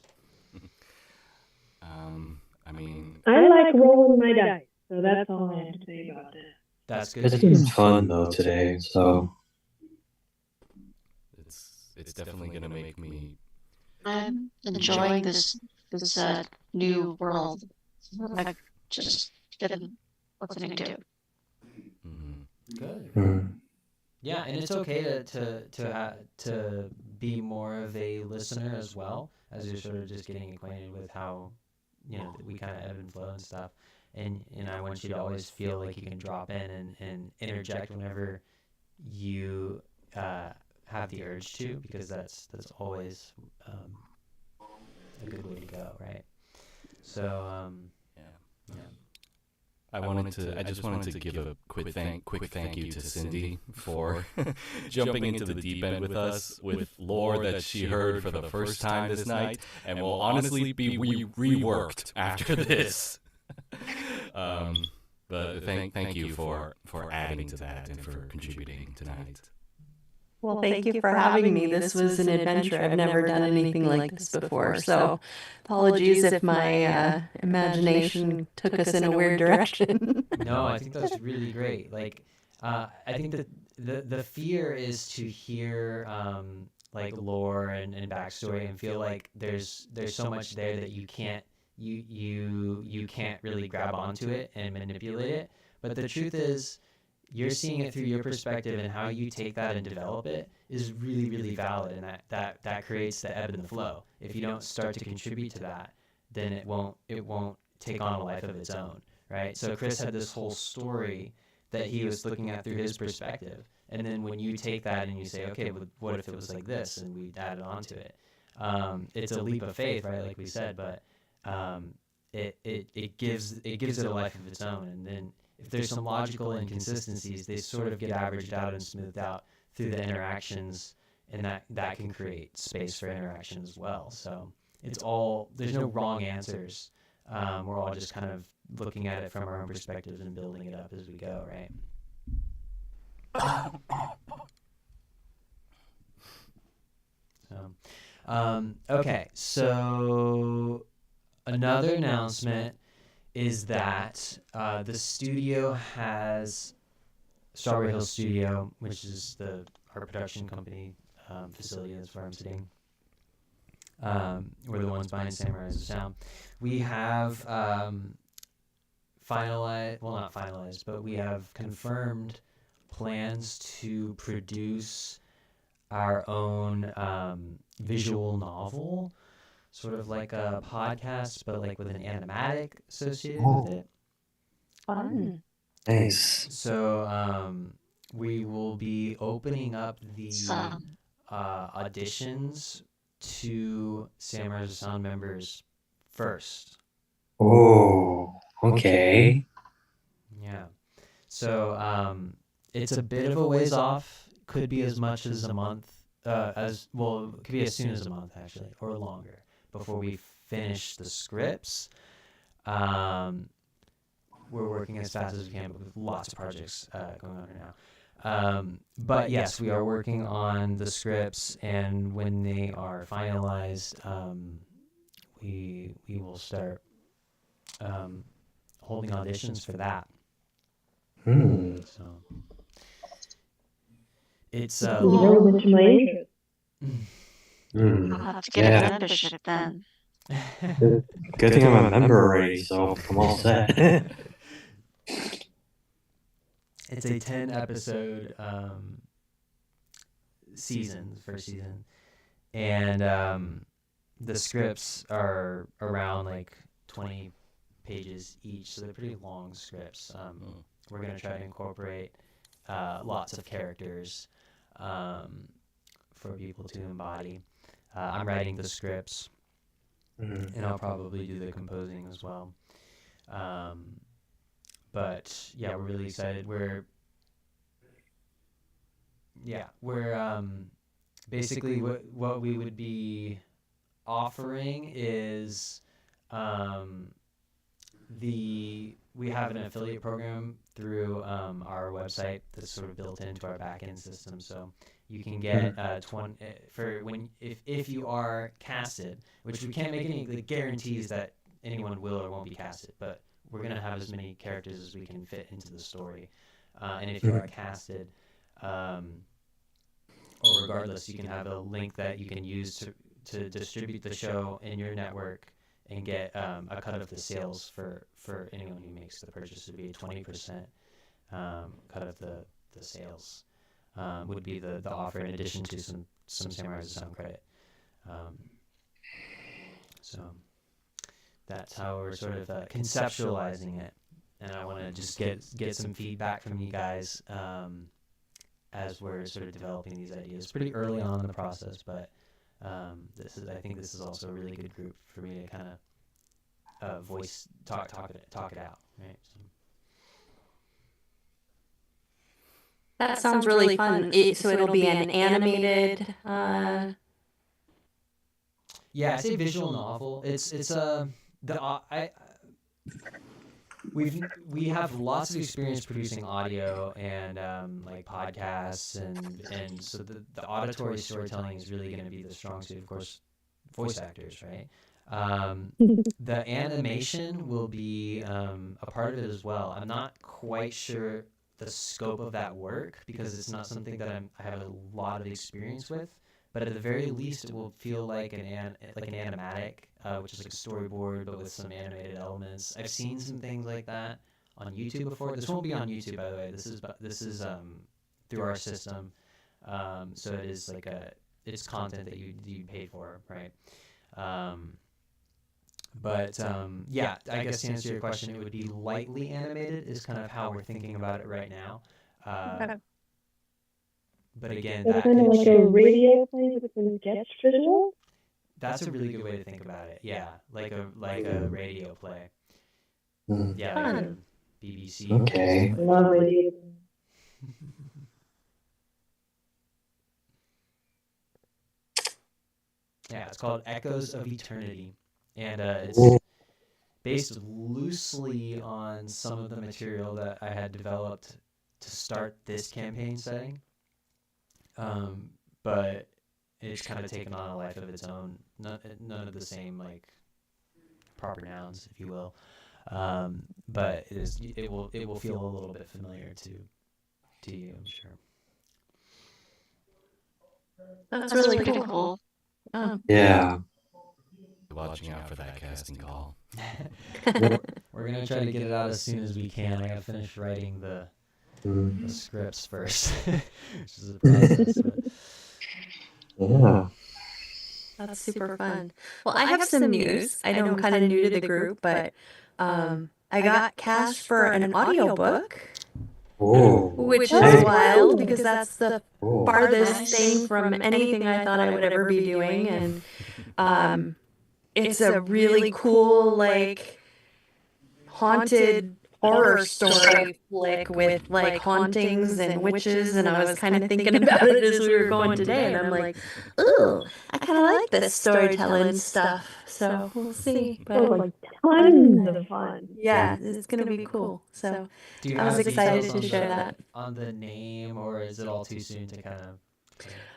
I mean, I like rolling my dice, so that's all I have to say about it. That's good. It's been fun though today, so it's definitely gonna make me. I'm enjoying this new world. I've just been listening to. Good. Yeah, and it's okay to be more of a listener as well, as you're sort of just getting acquainted with how, we kind of ebb and flow and stuff. And I want you to always feel like you can drop in and interject whenever you have the urge to, because that's always a good way to go, right? So yeah. I just wanted to give a quick thank you to Cindy for jumping into the deep end with us with lore that she heard for the first time this night, and will honestly be reworked after this. But thank you for adding to that and for contributing tonight. Well, thank you for having me. This was an adventure. I've never done anything like this before. So apologies if my imagination took us in a weird direction. No, I think that's really great. Like, I think that the fear is to hear like lore and backstory and feel like there's so much there that you can't really grab onto it and manipulate it. But the truth is, you're seeing it through your perspective, and how you take that and develop it is really, really valid, and that creates the ebb and the flow. If you don't start to contribute to that, then it won't take on a life of its own, right? So Chris had this whole story that he was looking at through his perspective, and then when you take that and you say, okay, well, what if it was like this, and we added on to it, it's a leap of faith, right, like we said, but it gives it a life of its own. And then if there's some logical inconsistencies, they sort of get averaged out and smoothed out through the interactions, and that can create space for interaction as well. So there's no wrong answers. We're all just kind of looking at it from our own perspectives and building it up as we go, right? Okay, so another announcement is that the studio has Strawberry Hill Studio, which is our production company facility. That's where I'm sitting. We're the ones behind Samurai of Sound. We have not finalized, but we have confirmed plans to produce our own visual novel, sort of like a podcast, but like with an animatic associated with it. Fun. Nice. So we will be opening up the Some. auditions to Samurai Sound members first. Oh, okay. Yeah. So it's a bit of a ways off. Could be as much as a month. It could be as soon as a month actually, or longer, before we finish the scripts. We're working as fast as we can, but with lots of projects going on right now. But yes, we are working on the scripts, and when they are finalized, we will start holding auditions for that. So it's Very much my interest. I'll have to get a membership then. Good thing I'm a member already, so I'm all set. It's a 10 episode season, first season, and the scripts are around like 20 pages each, so they're pretty long scripts. We're going to try to incorporate lots of characters for people to embody. I'm writing the scripts, and I'll probably do the composing as well. But yeah, we're really excited. We're basically what we would be offering is we have an affiliate program through our website that's sort of built into our backend system. So you can get 20 if you are casted, which we can't make any guarantees that anyone will or won't be casted, but we're gonna have as many characters as we can fit into the story. And if you are casted, or regardless, you can have a link that you can use to distribute the show in your network and get a cut of the sales for anyone who makes the purchase. Would be a 20% cut of the sales would be the offer, in addition to some Samurai Sound credit. So that's how we're sort of conceptualizing it, and I want to just get some feedback from you guys as we're sort of developing these ideas. Pretty early on in the process, but I think this is also a really good group for me to kind of voice talk it out, right? So. That sounds really fun. So it'll be an animated. Yeah, it's a visual novel. We have lots of experience producing audio and like podcasts, and so the auditory storytelling is really going to be the strong suit. Of course, voice actors, right? The animation will be a part of it as well. I'm not quite sure the scope of that work because it's not something that I have a lot of experience with. But at the very least, it will feel like an animatic, which is like a storyboard, but with some animated elements. I've seen some things like that on YouTube before. This won't be on YouTube, by the way. This is through our system, so it is like it's content that you paid for, right? But yeah, I guess to answer your question, it would be lightly animated. Is kind of how we're thinking about it right now. Okay. But again, So that kind of could like change. a radio play with some sketch visual. That's a really good way to think about it. Yeah, like a radio play. Yeah, like a BBC. Okay. Love radio. Yeah, it's called Echoes of Eternity, and it's based loosely on some of the material that I had developed to start this campaign setting. But it's kind of taken on a life of its own. None of the same like proper nouns, if you will. But it will feel a little bit familiar to you, I'm sure. That's really cool. Yeah. Watching out for that casting call. We're gonna try to get it out as soon as we can. I gotta finish writing the scripts first, which is a process. Yeah. That's super fun. Well, I have some news. I know I'm kind of new to the group, but I got cast for an audiobook, Oh. which is Nice. wild because that's the Oh. farthest thing from anything I thought I would ever be doing. And it's a really cool, like, haunted horror story flick with like hauntings and witches, and I was kind of thinking about it as we were going today, and I'm like, ooh, I kind of like this storytelling stuff. So we'll see. Oh, But like tons of fun. yeah, it's gonna be cool. So Do you I was have excited details to share on that. on the name, or is it all too soon to kind of?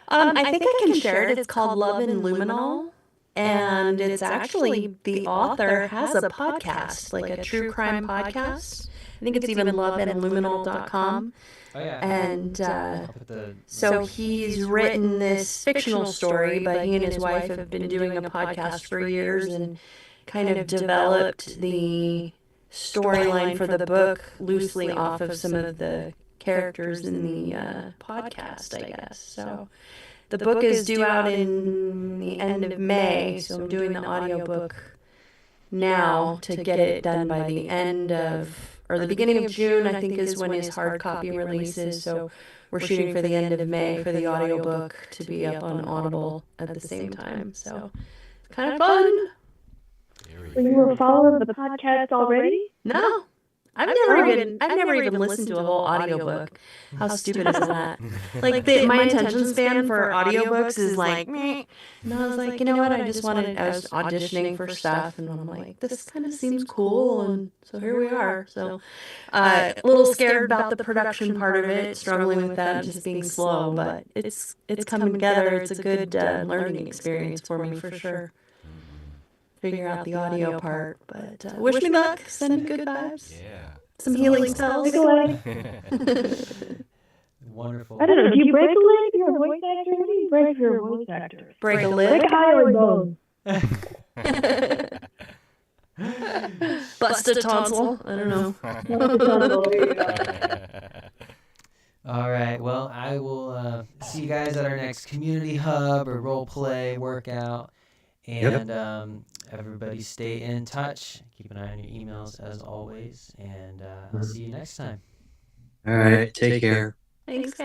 I think I can share it. It's called Love and Luminol. And it's actually, the author has a podcast, like a true crime podcast. I think it's even loveandluminol.com. Oh yeah. And I'll put the so he's written this fictional story, but he and his wife have been doing a podcast for years and kind of developed the storyline for the book loosely off of some of the characters in the podcast, I guess. So the book is due out in the end of May, so I'm doing the audiobook now to get it done by the end of, or the beginning of June, I think is when his hard copy releases. So we're shooting for the end of May for the audiobook to be up on Audible at the same time. So it's kind of fun. So you were following the podcast already? No, I've never even listened to a whole audiobook. How stupid is that? Like my attention span for audiobooks is like meh. And I was like, you know what? I was auditioning for stuff, and I'm like, this kind of seems cool, and so here we are. So a little scared about the production part of it, struggling with that, just being slow, but it's coming together. It's a good learning experience for me for sure. Figure out the audio part, but wish me luck. Send me good vibes. Yeah. Some healing spells. Break a leg. wonderful. I don't know. Do you break a leg if you're a voice actor? What do you break if you're a voice actor? Break a Break leg. a hyoid bone. Bust a tonsil. I don't know. There you go. All right. Well, I will see you guys at our next community hub or role play workout. And everybody stay in touch. Keep an eye on your emails as always. And I'll see you next time. All right. Take care. Thanks, guys.